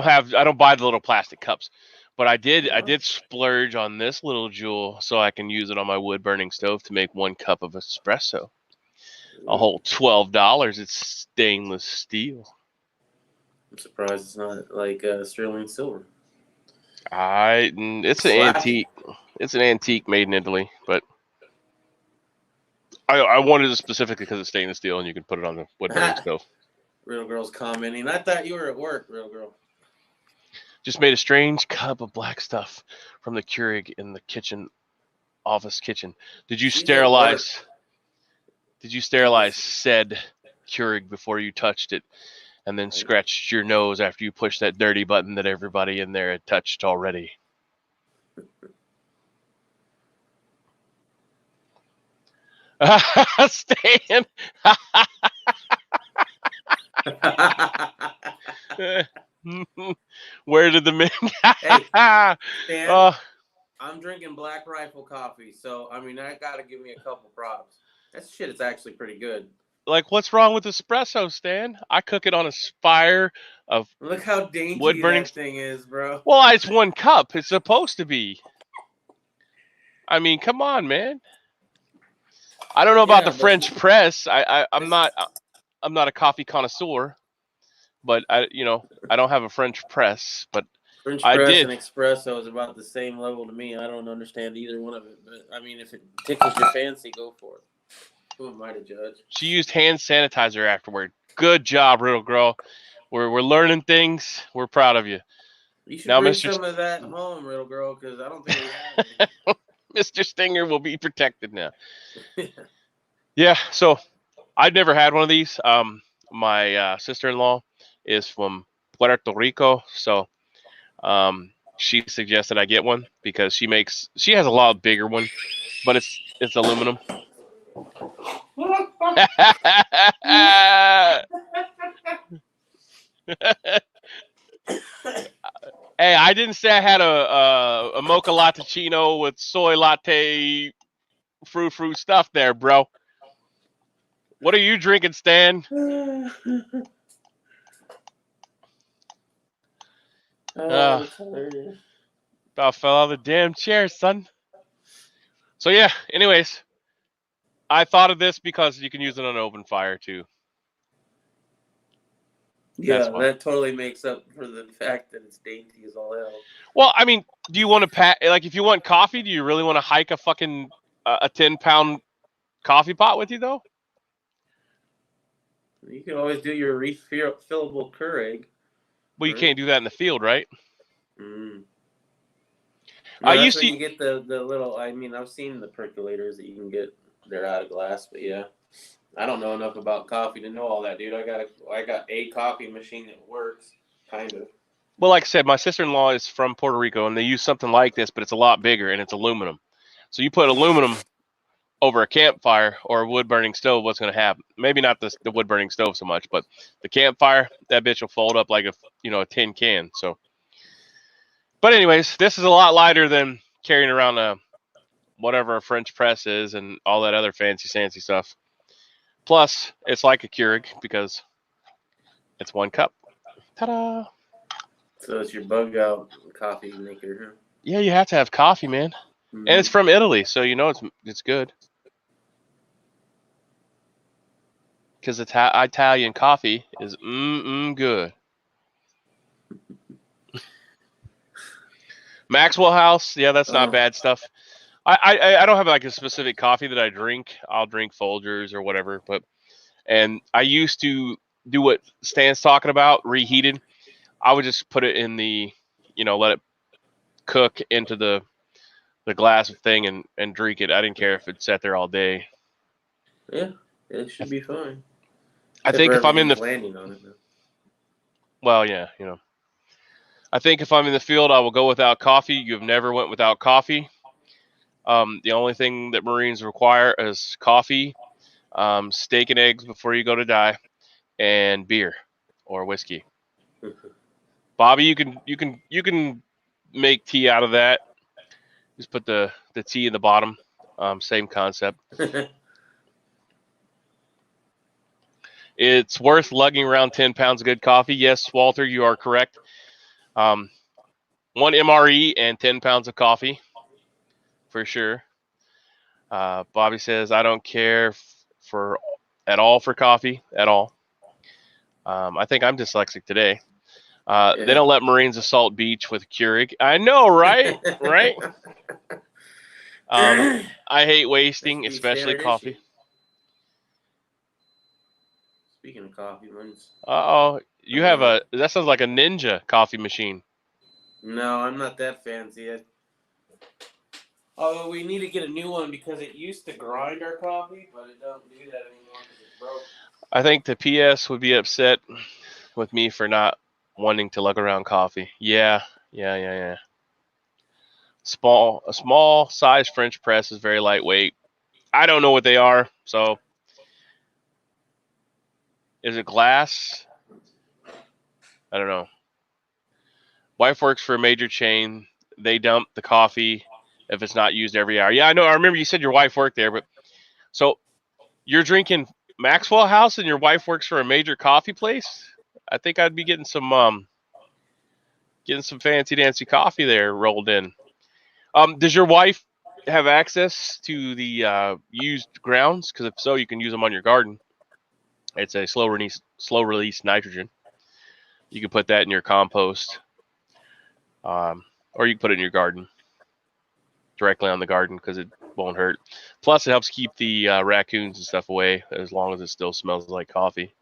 don't buy the little plastic cups, but I did splurge on this little jewel so I can use it on my wood burning stove to make 1 cup of espresso. A whole $12. It's stainless steel. I'm surprised it's not like sterling silver. It's an antique. It's an antique made in Italy, but I wanted it specifically because it's stainless steel and you can put it on the wood burning stove. Real girl's commenting. I thought you were at work, real girl. Just made a strange cup of black stuff from the Keurig in the office kitchen. Did you sterilize said Keurig before you touched it, and then scratched your nose after you pushed that dirty button that everybody in there had touched already? Stan. Where did the men? Hey, Stan, I'm drinking Black Rifle coffee, so I mean, I gotta give me a couple props. That shit is actually pretty good. Like, what's wrong with espresso, Stan? I cook it on a fire of. Look how dainty wood burning that thing is, bro. Well, it's 1 cup. It's supposed to be. I mean, come on, man. I don't know about the French press. I'm not a coffee connoisseur, but I don't have a French press, but French press and espresso is about the same level to me. I don't understand either one of it, but I mean, if it tickles your fancy, go for it. Who am I to judge? She used hand sanitizer afterward. Good job, little girl. We're learning things. We're proud of you. You should bring some of that home, little girl, because I don't think we have any. Mr. Stinger will be protected now. Yeah, so I've never had one of these. My sister-in-law is from Puerto Rico, so she suggested I get one because she has a lot bigger one, but it's aluminum. Hey, I didn't say I had a mocha latticino with soy latte fruit stuff there, bro. What are you drinking, Stan? About fell out of the damn chair, son. So yeah, anyways, I thought of this because you can use it on an open fire too. Yeah, that totally makes up for the fact that it's dainty as all hell. Well, I mean, do you want to if you want coffee, do you really want to hike a fucking a 10-pound coffee pot with you though? You can always do your refillable Keurig. Well, you can't do that in the field, right? Mm. No, I used to. You get the little. I mean, I've seen the percolators that you can get. They're out of glass, but yeah, I don't know enough about coffee to know all that, dude. I got a coffee machine that works, kind of. Well, like I said, my sister-in-law is from Puerto Rico, and they use something like this, but it's a lot bigger, and it's aluminum. So you put aluminum over a campfire or a wood-burning stove, what's going to happen? Maybe not the wood-burning stove so much, but the campfire, that bitch will fold up like a tin can. So But anyways, this is a lot lighter than carrying around a whatever a French press is and all that other fancy stuff. Plus, it's like a Keurig because it's one cup. Ta-da! So it's your bug out coffee maker, huh? Yeah, you have to have coffee, man. Mm-hmm. And it's from Italy, so you know it's good. Because Italian coffee is good. Maxwell House, yeah, that's not bad stuff. I don't have like a specific coffee that I drink. I'll drink Folgers or whatever, and I used to do what Stan's talking about, reheated. I would just put it in the, let it cook into the glass thing and drink it. I didn't care if it sat there all day. Yeah, it should be fine. I think if I'm in the landing on it, though. Well, yeah, I think if I'm in the field, I will go without coffee. You've never went without coffee. The only thing that Marines require is coffee, steak and eggs before you go to die, and beer or whiskey. Bobby, you can make tea out of that. Just put the tea in the bottom. Same concept. It's worth lugging around 10 pounds of good coffee. Yes, Walter, you are correct. 1 MRE and 10 pounds of coffee, for sure. Bobby says, I don't care at all for coffee, at all. I think I'm dyslexic today. They don't let Marines assault beach with Keurig. I know, right? Right? I hate wasting, especially coffee. Issue. Speaking of coffee, mine's... Uh-oh. You have that sounds like a Ninja coffee machine. No, I'm not that fancy. Although we need to get a new one because it used to grind our coffee, but it don't do that anymore because it's broke. I think the PS would be upset with me for not wanting to lug around coffee. Yeah. A small size French press is very lightweight. I don't know what they are, so is it glass? I don't know. Wife works for a major chain. They dump the coffee if it's not used every hour. Yeah, I know. I remember you said your wife worked there, but so you're drinking Maxwell House and your wife works for a major coffee place? I think I'd be getting some fancy dancy coffee there rolled in. Does your wife have access to the used grounds? Because if so, you can use them on your garden. It's a slow release nitrogen. You can put that in your compost, or you can put it in your garden, directly on the garden because it won't hurt. Plus, it helps keep the raccoons and stuff away as long as it still smells like coffee.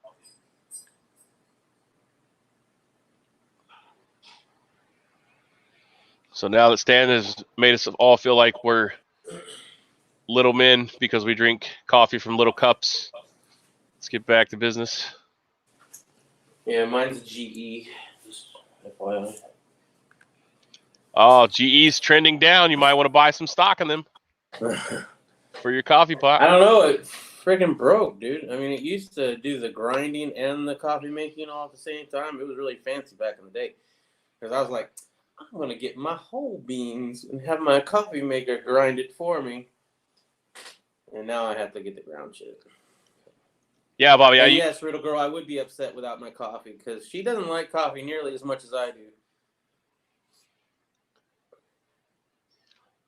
So now that Stan has made us all feel like we're little men because we drink coffee from little cups, let's get back to business. Yeah, mine's a GE. Just FYI. Oh, GE's trending down. You might want to buy some stock in them for your coffee pot. I don't know. It freaking broke, dude. I mean, it used to do the grinding and the coffee making all at the same time. It was really fancy back in the day. Because I was like, I'm going to get my whole beans and have my coffee maker grind it for me. And now I have to get the ground shit. Yeah, Bobby. Yes, Riddle Girl, I would be upset without my coffee because she doesn't like coffee nearly as much as I do.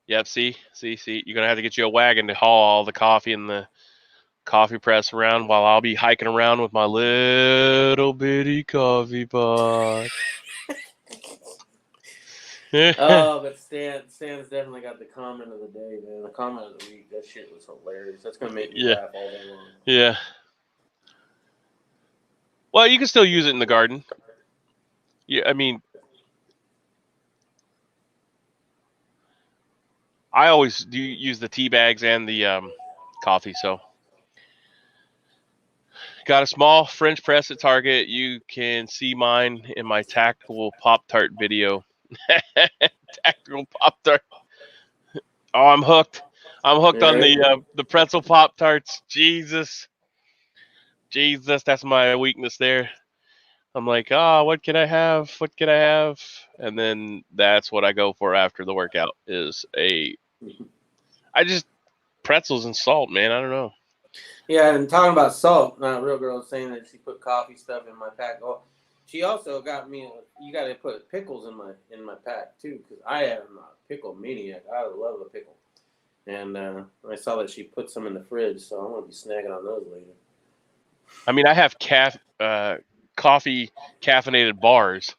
Yep, see. You're going to have to get you a wagon to haul all the coffee and the coffee press around while I'll be hiking around with my little bitty coffee pot. Oh, but Stan's definitely got the comment of the day, man. The comment of the week. That shit was hilarious. That's going to make me laugh all day long. Yeah. Well, you can still use it in the garden. Yeah, I mean, I always do use the tea bags and the coffee, so. Got a small French press at Target. You can see mine in my tactical Pop-Tart video. Tactical Pop-Tart. Oh, I'm hooked. I'm hooked on the pretzel Pop-Tarts. Jesus, that's my weakness there. I'm like, what can I have? What can I have? And then that's what I go for after the workout is pretzels and salt, man. I don't know. Yeah, and talking about salt, Real Girl was saying that she put coffee stuff in my pack. Oh, she also got me. You got to put pickles in my pack too, because I am a pickle maniac. I love a pickle, and I saw that she put some in the fridge, so I'm gonna be snacking on those later. I mean, I have coffee caffeinated bars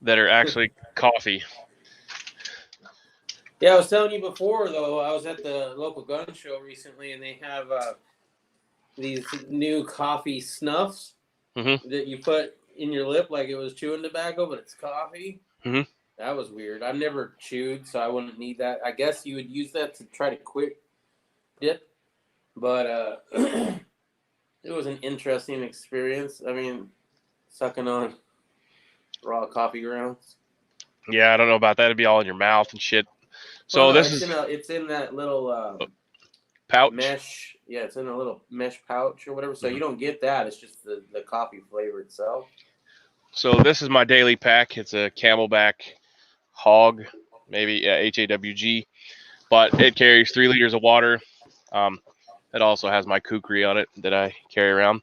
that are actually coffee. Yeah, I was telling you before though. I was at the local gun show recently, and they have these new coffee snuffs that you put in your lip like it was chewing tobacco, but it's coffee. Mm-hmm. That was weird. I've never chewed, so I wouldn't need that. I guess you would use that to try to quit dip, but it was an interesting experience. I mean, sucking on raw coffee grounds. Yeah, I don't know about that. It'd be all in your mouth and shit. So Well, no, this it's in that little pouch mesh. Yeah, it's in a little mesh pouch or whatever. So you don't get that. It's just the coffee flavor itself. So this is my daily pack. It's a Camelback Hog, maybe HAWG, but it carries 3 liters of water. It also has my kukri on it that I carry around.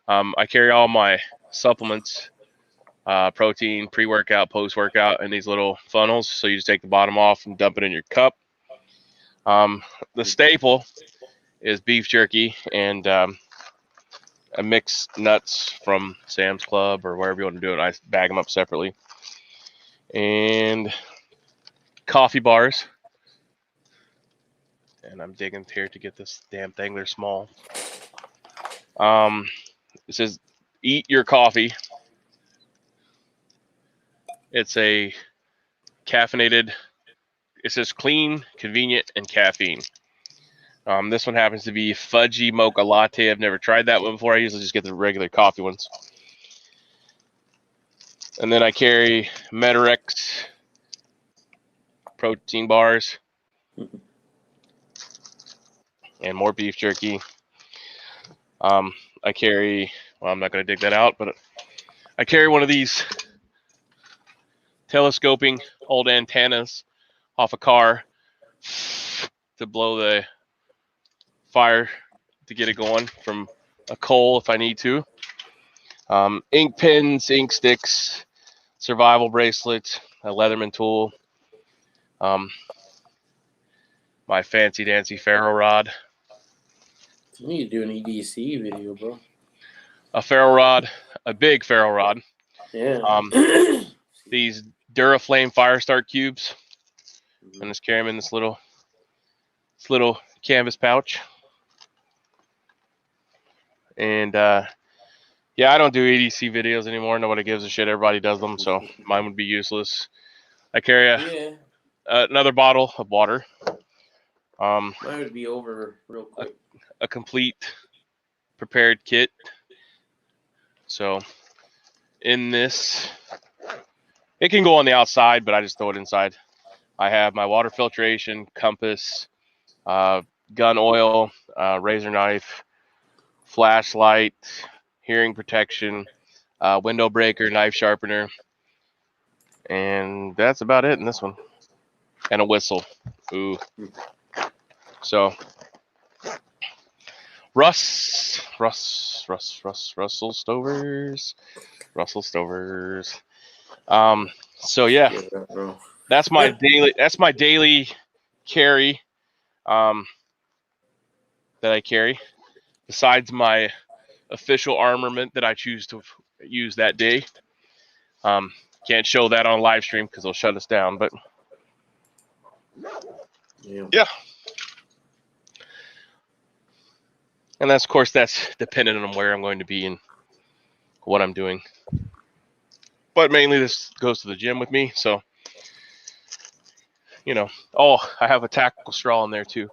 I carry all my supplements, protein, pre-workout, post-workout, in these little funnels. So you just take the bottom off and dump it in your cup. The staple is beef jerky and I mix nuts from Sam's Club or wherever you want to do it. I bag them up separately. And coffee bars. And I'm digging here to get this damn thing. They're small. It says, eat your coffee. It's a caffeinated. It says clean, convenient, and caffeine. This one happens to be fudgy mocha latte. I've never tried that one before. I usually just get the regular coffee ones. And then I carry Metarex protein bars and more beef jerky. I carry, well, I'm not going to dig that out, but I carry one of these telescoping old antennas off a car to blow the fire to get it going from a coal if I need to. Ink pens, ink sticks, survival bracelet, a Leatherman tool, my fancy dancy ferro rod. You need to do an EDC video, bro. A ferro rod, a big ferro rod. Yeah. These Duraflame Fire Start cubes, and just carry them in this little canvas pouch. And yeah, I don't do EDC videos anymore. Nobody gives a shit. Everybody does them, so mine would be useless. I carry another bottle of water. Mine would be over real quick. A complete prepared kit. So in this, it can go on the outside, but I just throw it inside. I have my water filtration, compass, gun oil, razor knife, flashlight, hearing protection, window breaker, knife sharpener, and that's about it in this one. And a whistle. Ooh. So Russell Stovers. So yeah, that's my daily carry that I carry, besides my official armament that I choose to use that day. Can't show that on live stream because they'll shut us down, but yeah. And that's, of course, that's dependent on where I'm going to be and what I'm doing. But mainly this goes to the gym with me, so I have a tactical straw in there too.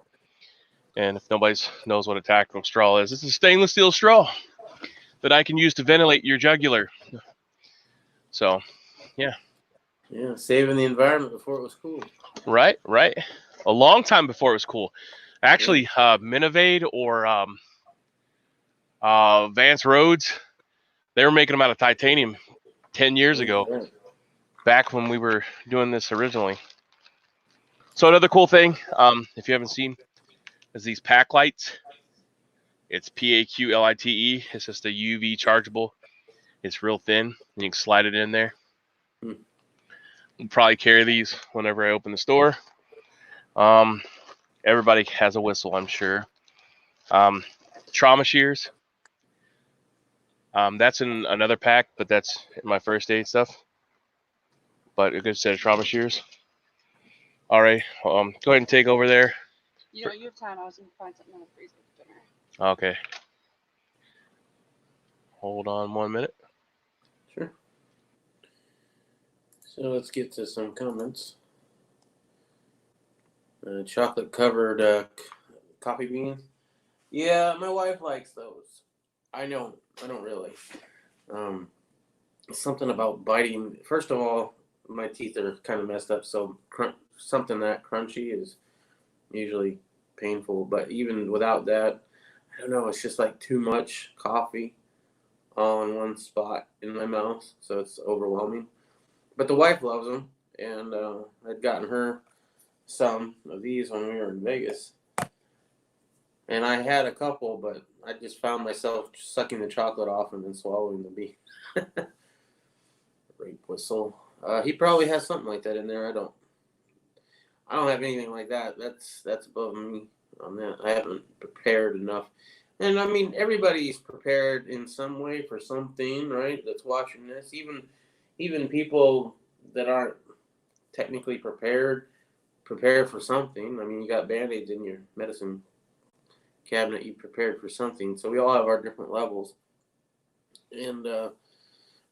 And if nobody knows what a tactical straw is, it's a stainless steel straw that I can use to ventilate your jugular. So, yeah. Yeah, saving the environment before it was cool. Right. A long time before it was cool. Actually, Minovade or Vance Rhodes They were making them out of titanium 10 years ago, Yeah. back when we were doing this originally. So another cool thing, if you haven't seen, is these pack lights. It's PAQLITE. It's just a UV chargeable. It's real thin, and you can slide it in there. Hmm. I'll probably carry these whenever I open the store. Everybody has a whistle, I'm sure. Trauma shears. That's in another pack, but that's in my first aid stuff. But a good set of trauma shears. All right, go ahead and take over there. You have time. I was going to find something in the freezer for dinner. Okay. Hold on 1 minute. Sure. So let's get to some comments. Chocolate covered coffee beans. Yeah, my wife likes those. I don't really. Something about biting. First of all, my teeth are kind of messed up, so something that crunchy is usually painful. But even without that, I don't know. It's just like too much coffee all in one spot in my mouth, so it's overwhelming. But the wife loves them, and I'd gotten her some of these when we were in Vegas. And I had a couple, but I just found myself sucking the chocolate off and then swallowing the bean. Rape whistle. He probably has something like that in there. I don't have anything like that. That's above me on that. I haven't prepared enough. And I mean, everybody's prepared in some way for something, right? That's watching this. Even people that aren't technically prepared prepare for something. I mean, you got Band-Aids in your medicine cabinet. You prepared for something. So we all have our different levels. And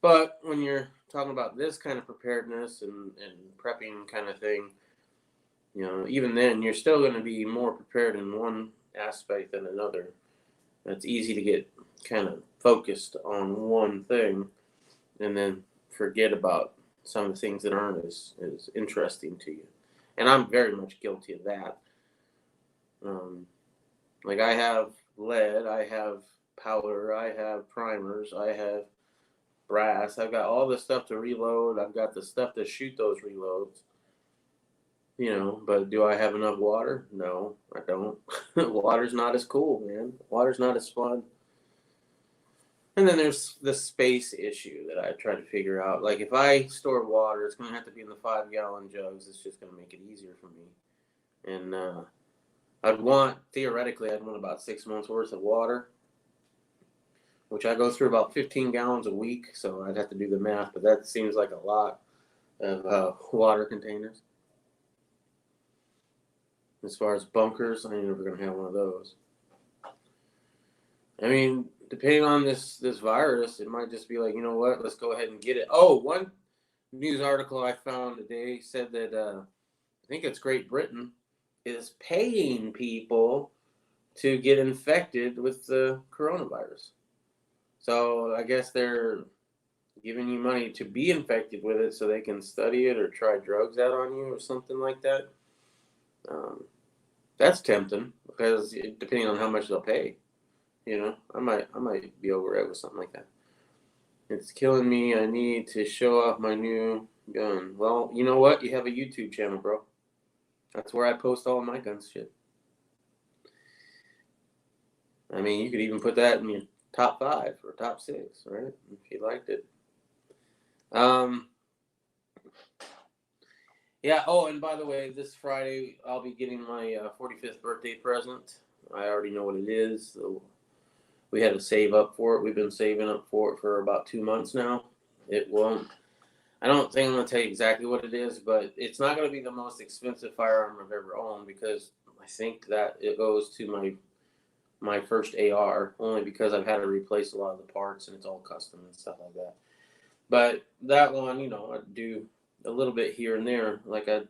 but when you're talking about this kind of preparedness and prepping kind of thing, even then you're still going to be more prepared in one aspect than another. It's easy to get kind of focused on one thing and then forget about some of the things that aren't as interesting to you. And I'm very much guilty of that. Like I have lead, I have powder, I have primers, I have brass. I've got all the stuff to reload. I've got the stuff to shoot those reloads. But do I have enough water? No, I don't. Water's not as cool, man. Water's not as fun. And then there's the space issue that I try to figure out. Like if I store water, it's going to have to be in the 5-gallon jugs. It's just going to make it easier for me. And theoretically, I'd want about 6 months worth of water, which I go through about 15 gallons a week. So I'd have to do the math, but that seems like a lot of water containers. As far as bunkers, I ain't never going to have one of those. I mean, depending on this virus, it might just be like, you know what, let's go ahead and get it. Oh, one news article I found today said that I think it's Great Britain is paying people to get infected with the coronavirus. So I guess they're giving you money to be infected with it so they can study it or try drugs out on you or something like that. That's tempting because depending on how much they'll pay, I might be over it with something like that. It's killing me. I need to show off my new gun. Well, you know what? You have a YouTube channel, bro. That's where I post all of my gun shit. I mean, you could even put that in your top 5 or top 6, right? If you liked it. Yeah. Oh, and by the way, this Friday I'll be getting my 45th birthday present. I already know what it is. So we had to save up for it. We've been saving up for it for about 2 months now. I don't think I'm going to tell you exactly what it is, but it's not going to be the most expensive firearm I've ever owned because I think that it goes to my first AR only because I've had to replace a lot of the parts and it's all custom and stuff like that. But that one, I do a little bit here and there, like I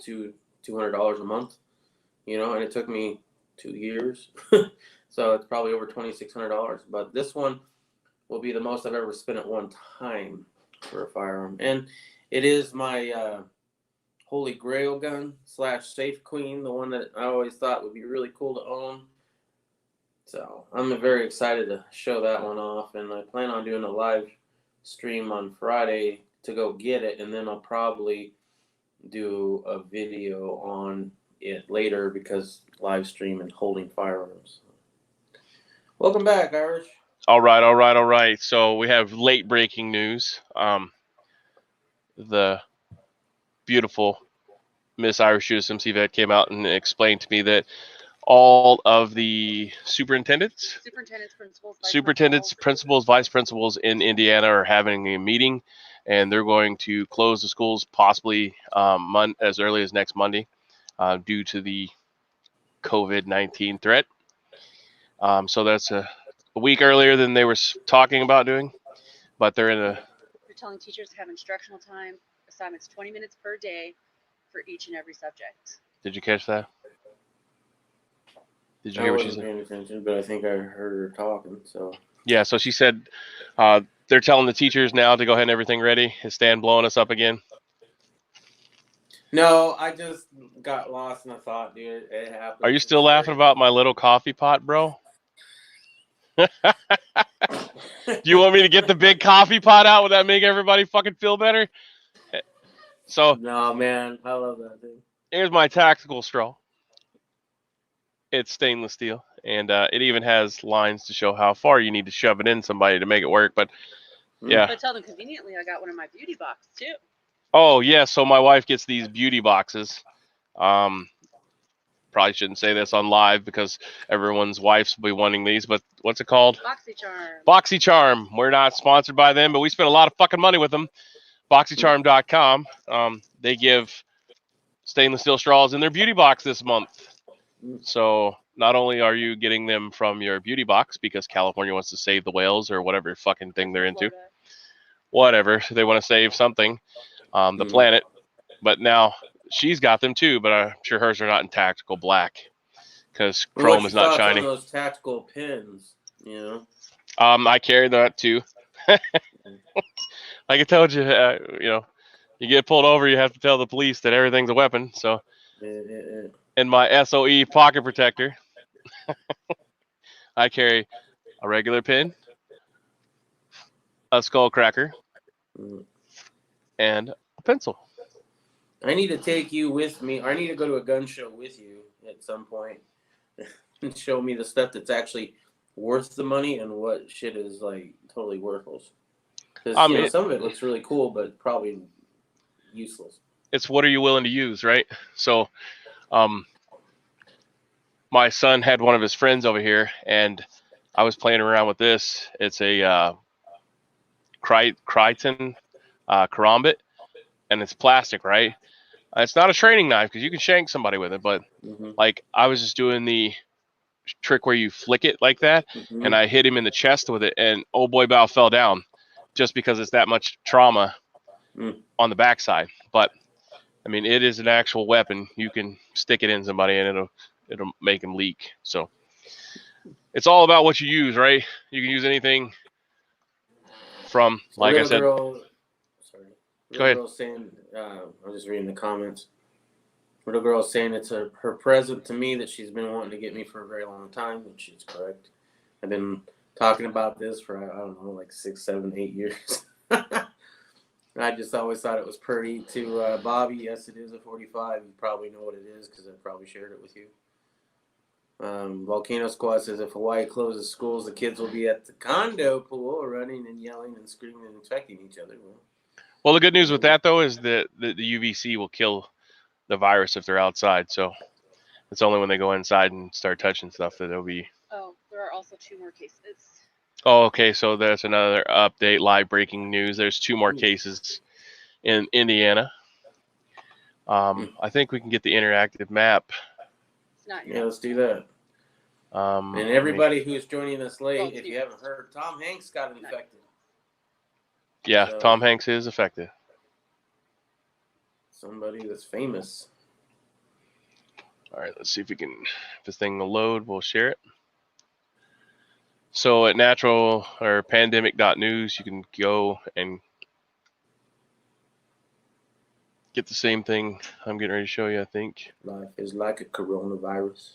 $200 a month, and it took me 2 years. So it's probably over $2,600. But this one will be the most I've ever spent at one time for a firearm. And it is my Holy Grail gun / Safe Queen, the one that I always thought would be really cool to own. So I'm very excited to show that one off, and I plan on doing a live stream on Friday to go get it, and then I'll probably do a video on it later because live stream and holding firearms. Welcome back, Irish. All right. So we have late breaking news. The beautiful Miss Irish USMC Vet came out and explained to me that all of the superintendents, principals, vice principals in Indiana are having a meeting, and they're going to close the schools possibly as early as next Monday due to the COVID-19 threat. So that's a week earlier than they were talking about doing, but they're telling teachers to have instructional time assignments 20 minutes per day for each and every subject. Did you catch that? Did you I hear what she wasn't said? paying attention, but I think I heard her talking. So Yeah, so she said they're telling the teachers now to go ahead and everything ready. Is Stan blowing us up again? no, I just got lost in a thought, dude. It happened. Are you still laughing about my little coffee pot, bro? Do you want me to get the big coffee pot out? Would that make everybody fucking feel better? So No, man, I love that thing. here's my tactical straw. It's stainless steel, and it even has lines to show how far you need to shove it in somebody to make it work. But yeah. But tell them conveniently, I got one of my beauty boxes too. Oh yeah, so my wife gets these beauty boxes. Probably shouldn't say this on live because everyone's wives will be wanting these. But what's it called? BoxyCharm. BoxyCharm. We're not sponsored by them, but we spent a lot of fucking money with them. BoxyCharm.com. They give stainless steel straws in their beauty box this month. So not only are you getting them from your beauty box because California wants to save the whales or whatever fucking thing they're into, whatever they want to save something, the planet. But now she's got them too, but I'm sure hers are not in tactical black because chrome is not shiny. On those tactical pins, you know. I carry that too. Like I told you, you get pulled over, you have to tell the police that everything's a weapon. So, in my SOE pocket protector, I carry a regular pin, a skull cracker, and a pencil. I need to take you with me. I need to go to a gun show with you at some point and show me the stuff that's actually worth the money and what shit is like totally worthless. Because some of it looks really cool, but probably useless. It's what are you willing to use, right? So, my son had one of his friends over here, and I was playing around with this. It's a Crichton karambit, and it's plastic, right? It's not a training knife because you can shank somebody with it, but like I was just doing the trick where you flick it like that, and I hit him in the chest with it, and oh boy, Bow fell down just because it's that much trauma on the backside. But I mean, it is an actual weapon. You can stick it in somebody, and it'll make them leak. So it's all about what you use, right? You can use anything from, like I said. Go ahead. Girl saying, I'm just reading the comments. Little girl saying it's her present to me that she's been wanting to get me for a very long time, which is correct. I've been talking about this for, I don't know, like 6, 7, 8 years. I just always thought it was pretty to Bobby. Yes, it is a 45. You probably know what it is because I probably shared it with you. Volcano Squad says if Hawaii closes schools, the kids will be at the condo pool running and yelling and screaming and infecting each other. Well, the good news with that, though, is that the UVC will kill the virus if they're outside. So it's only when they go inside and start touching stuff that it'll be. Oh, there are also 2 more cases. Oh, okay. So that's another update, live breaking news. There's 2 more cases in Indiana. I think we can get the interactive map. It's not yeah, let's do that. And everybody who's joining us late, if you haven't heard, Tom Hanks got infected. Yeah, so, Tom Hanks is affected. Somebody that's famous. All right, let's see if we can. If this thing will load, we'll share it. So at natural or pandemic.news, you can go and get the same thing I'm getting ready to show you, I think. Life is like a coronavirus.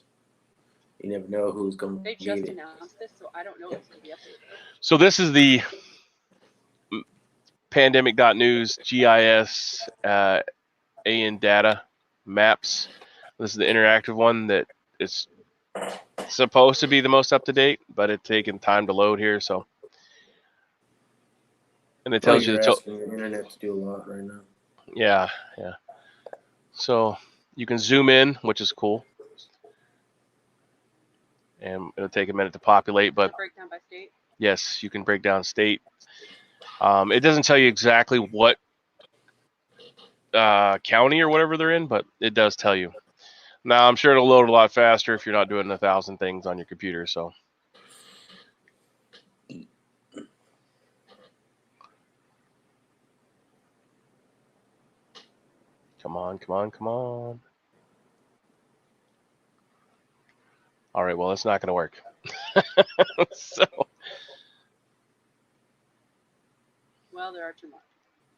You never know who's going They to just get it. announced this, so I don't know if it's going to be updated. So this is the pandemic.news GIS AN data maps. This is the interactive one that is supposed to be the most up to date, but it's taking time to load here. So, and it Well, tells you you're the asking the internet to do a lot right now. yeah. So you can zoom in, which is cool, and it'll take a minute to populate. But Breakdown by state. yes, you can break down state. It doesn't tell you exactly what county or whatever they're in, but it does tell you. Now, I'm sure it'll load a lot faster if you're not doing 1,000 things on your computer. So, come on. All right, well, it's not going to work. So, Well, there are too much.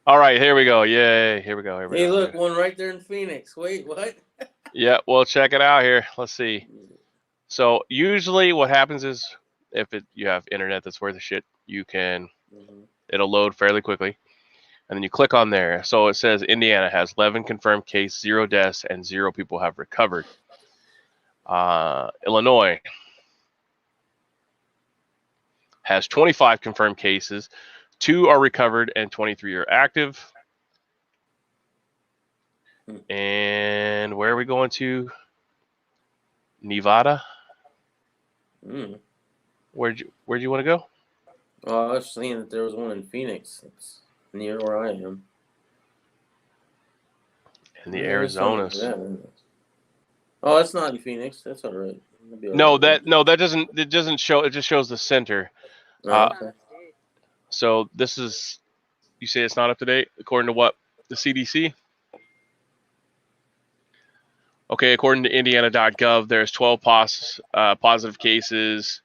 all right, here we go. Yay, here we go. Hey, look, one right there in Phoenix. Wait, what? Yeah, well, check it out here. Let's see. So usually what happens is if you have internet that's worth a shit, you can, it'll load fairly quickly. And then you click on there. So it says Indiana has 11 confirmed cases, 0 deaths, and 0 people have recovered. Illinois has 25 confirmed cases, 2 are recovered, and 23 are active. And where are we going to? Nevada? Where'd you want to go? Oh, I was seeing that there was one in Phoenix. It's near where I am. In the Arizonas. Oh, it's not in Phoenix. That's all right. No, that doesn't. It doesn't show. It just shows the center. Okay. So this is. You say it's not up to date according to what? The CDC. Okay, according to Indiana.gov, there's 12 positive cases.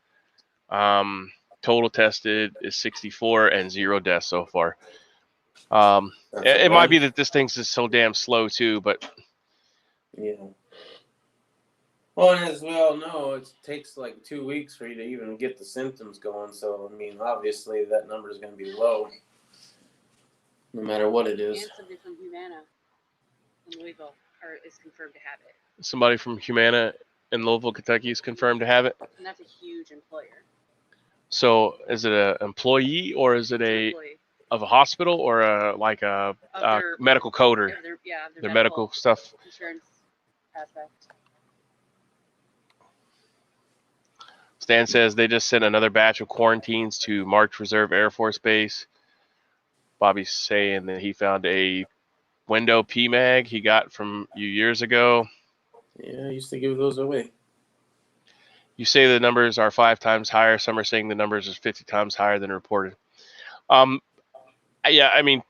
Total tested is 64 and 0 deaths so far. It might be that this thing's just so damn slow too, but yeah. Well, and as we all know, it takes like 2 weeks for you to even get the symptoms going. So, I mean, obviously that number is going to be low, no matter what it is. And somebody from Humana in Louisville is confirmed to have it. Somebody from Humana in Louisville, Kentucky is confirmed to have it. And that's a huge employer. So, is it an employee or is it of a hospital or a medical coder? Their medical stuff. Insurance aspect. Stan says they just sent another batch of quarantines to March Reserve Air Force Base. Bobby's saying that he found a window PMAG he got from you years ago. Yeah, I used to give those away. You say the numbers are 5 times higher. Some are saying the numbers are 50 times higher than reported. Yeah, I mean,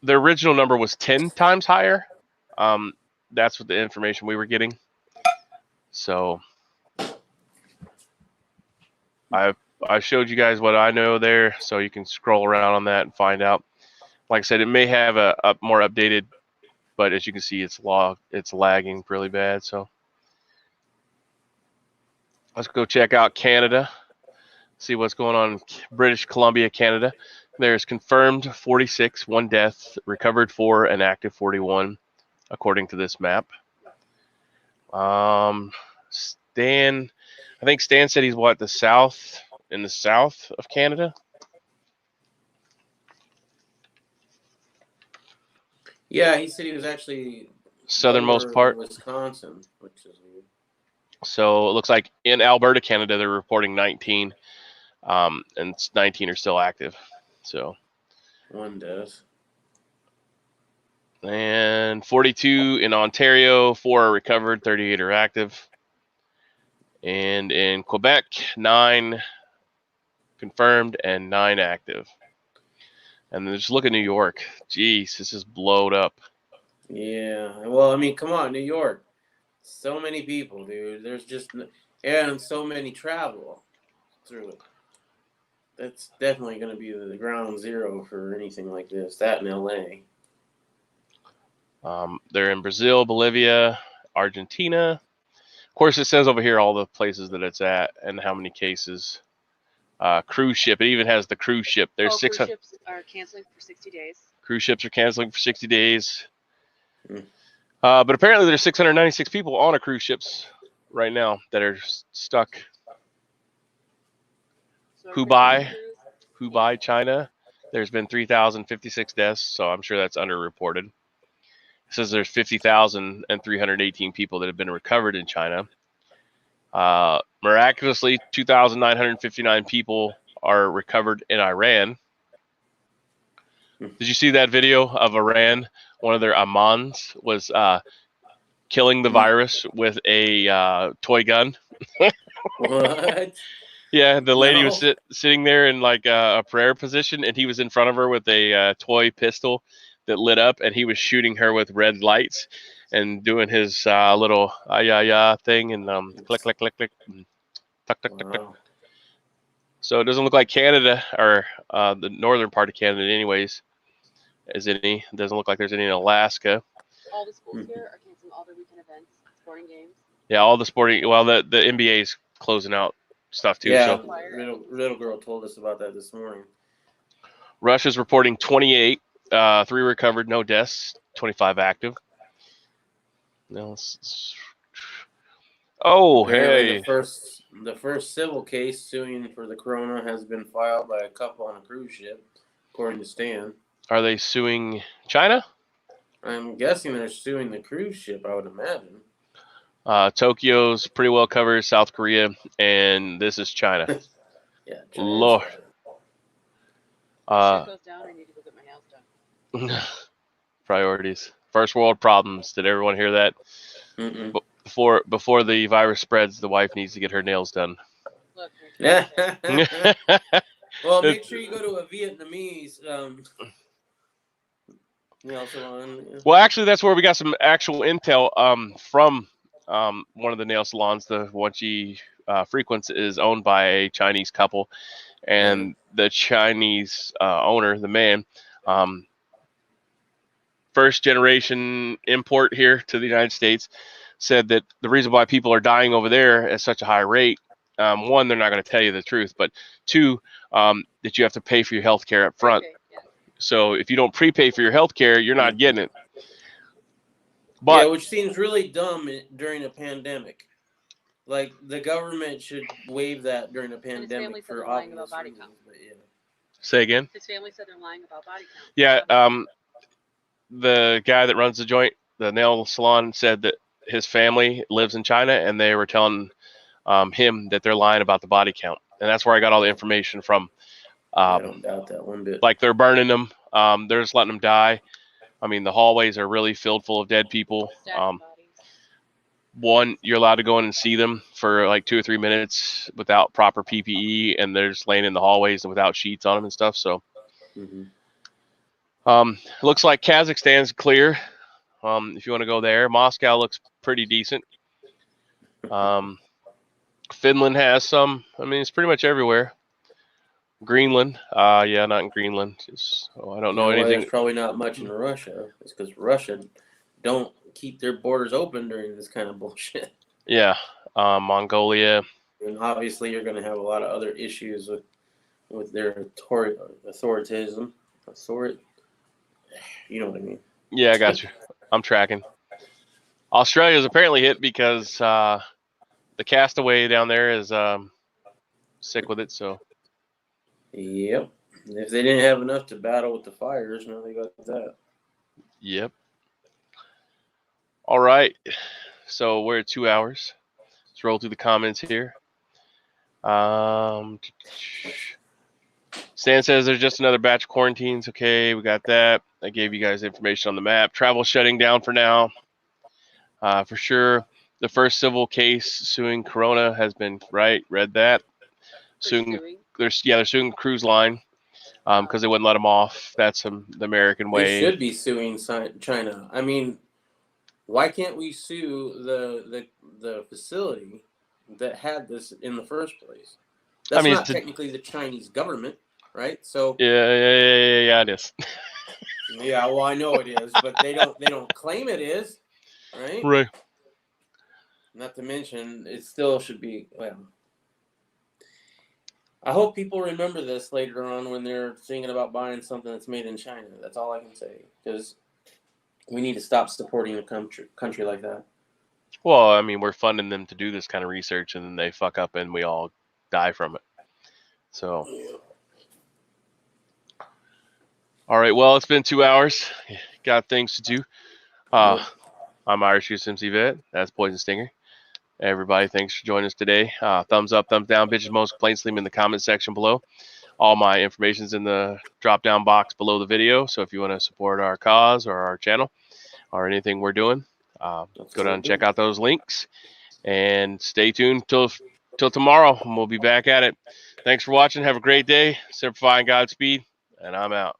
the original number was 10 times higher. That's what the information we were getting. So I showed you guys what I know there, so you can scroll around on that and find out. Like I said, it may have a more updated, but as you can see, it's lagging really bad. So let's go check out Canada, see what's going on in British Columbia, Canada. There's confirmed 46, 1 death, recovered 4, and active 41, according to this map. Stan, I think Stan said he's in the south of Canada. Yeah, he said he was actually southernmost part, Wisconsin, which is weird. So it looks like in Alberta, Canada, they're reporting 19, and 19 are still active. So 1 death. And 42 in Ontario, 4 are recovered, 38 are active. And in Quebec, 9 confirmed and 9 active. And then just look at New York. Jeez, this is blowed up. Yeah. Well, I mean, come on, New York. So many people, dude. There's just and so many travel through it. That's definitely going to be the ground zero for anything like this. That in LA. They're in Brazil, Bolivia, Argentina, Of course, it says over here all the places that it's at and how many cases. Cruise ship. It even has the cruise ship. There's Cruise 600 ships are canceling for 60 days. cruise ships are canceling for 60 days. Mm. But apparently there's 696 people on a cruise ships right now that are stuck. So Hubei, China. There's been 3,056 deaths, so I'm sure that's underreported. It says there's 50,318 people that have been recovered in China. Miraculously, 2,959 people are recovered in Iran. Did you see that video of Iran? One of their Amans was killing the virus with a toy gun. What? Yeah, the lady was No. sitting there in like a prayer position, and he was in front of her with a toy pistol that lit up, and he was shooting her with red lights and doing his little thing and click, click, click, click, and tuck, tuck, tuck, tuck. Wow. So it doesn't look like Canada or the northern part of Canada, anyways, is any. It doesn't look like there's any in Alaska. All the schools here are canceling all their weekend events, sporting games. Yeah, all the sporting. Well, the NBA's closing out stuff too. Yeah, So little girl told us about that this morning. Russia's reporting 28, 3 recovered, no deaths, 25 active. No. Oh, Apparently, hey, the first civil case suing for the corona has been filed by a couple on a cruise ship, according to Stan. are they suing China? I'm guessing they're suing the cruise ship. I would imagine. Tokyo's pretty well covered, South Korea, and this is China. Yeah. Lord. Shit goes down. I need to go get my nails done. Priorities. First world problems. Did everyone hear that? Mm-mm. Before the virus spreads, the wife needs to get her nails done. Look. Well, make sure you go to a Vietnamese nail salon. Well, actually, that's where we got some actual intel from one of the nail salons. The one she frequents is owned by a Chinese couple, and the Chinese owner, the man, first generation import here to the United States, said that the reason why people are dying over there at such a high rate, one, they're not going to tell you the truth, but two, that you have to pay for your health care up front. Okay, yeah. So if you don't prepay for your health care, you're not getting it. But yeah, which seems really dumb during a pandemic. Like, the government should waive that during a family pandemic said for they're lying obvious about body reasons. count. But yeah. say again. His family said they're lying about body count. Yeah, the guy that runs the joint, the nail salon, said that his family lives in China, and they were telling him that they're lying about the body count, and that's where I got all the information from. I don't doubt that one bit. Like they're burning them, they're just letting them die. I mean, the hallways are really filled full of dead people. Stacking bodies. One, you're allowed to go in and see them for like 2 or 3 minutes without proper PPE, and they're just laying in the hallways without sheets on them and stuff. So, looks like Kazakhstan's clear. If you want to go there, Moscow looks pretty decent. Finland has some. I mean, it's pretty much everywhere. Greenland, yeah, not in Greenland. I don't know anything. There's probably not much in Russia. It's because Russia don't keep their borders open during this kind of bullshit. Yeah, Mongolia. And obviously, you're going to have a lot of other issues with their authoritism. You know what I mean? Yeah, I got you. I'm tracking. Australia's apparently hit because the castaway down there is sick with it. So. Yep. If they didn't have enough to battle with the fires, now they got that. Yep. All right. So we're at 2 hours. Let's roll through the comments here. Stan says there's just another batch of quarantines. Okay, we got that. I gave you guys information on the map. Travel shutting down for now. For sure. The first civil case suing Corona has been read that. They're suing the cruise line because they wouldn't let them off. That's the American way. They should be suing China. I mean, why can't we sue the facility that had this in the first place? That's not technically the Chinese government, right? So yeah, it is. Yeah, well, I know it is, but they don't claim it is, right? Right. Not to mention, it still should be, well, I hope people remember this later on when they're thinking about buying something that's made in China. That's all I can say. Because we need to stop supporting a country like that. Well, I mean, we're funding them to do this kind of research, and then they fuck up, and we all die from it. So, all right. Well, it's been 2 hours. Got things to do. I'm Irish USMC Vet. That's Poison Stinger. Everybody, thanks for joining us today. Thumbs up, thumbs down, bitches, most complaints, leave them in the comment section below. All my information's in the drop-down box below the video. So if you want to support our cause or our channel or anything we're doing, go down and check out those links. And stay tuned till tomorrow, and we'll be back at it. Thanks for watching. Have a great day. Simplifying Godspeed, and I'm out.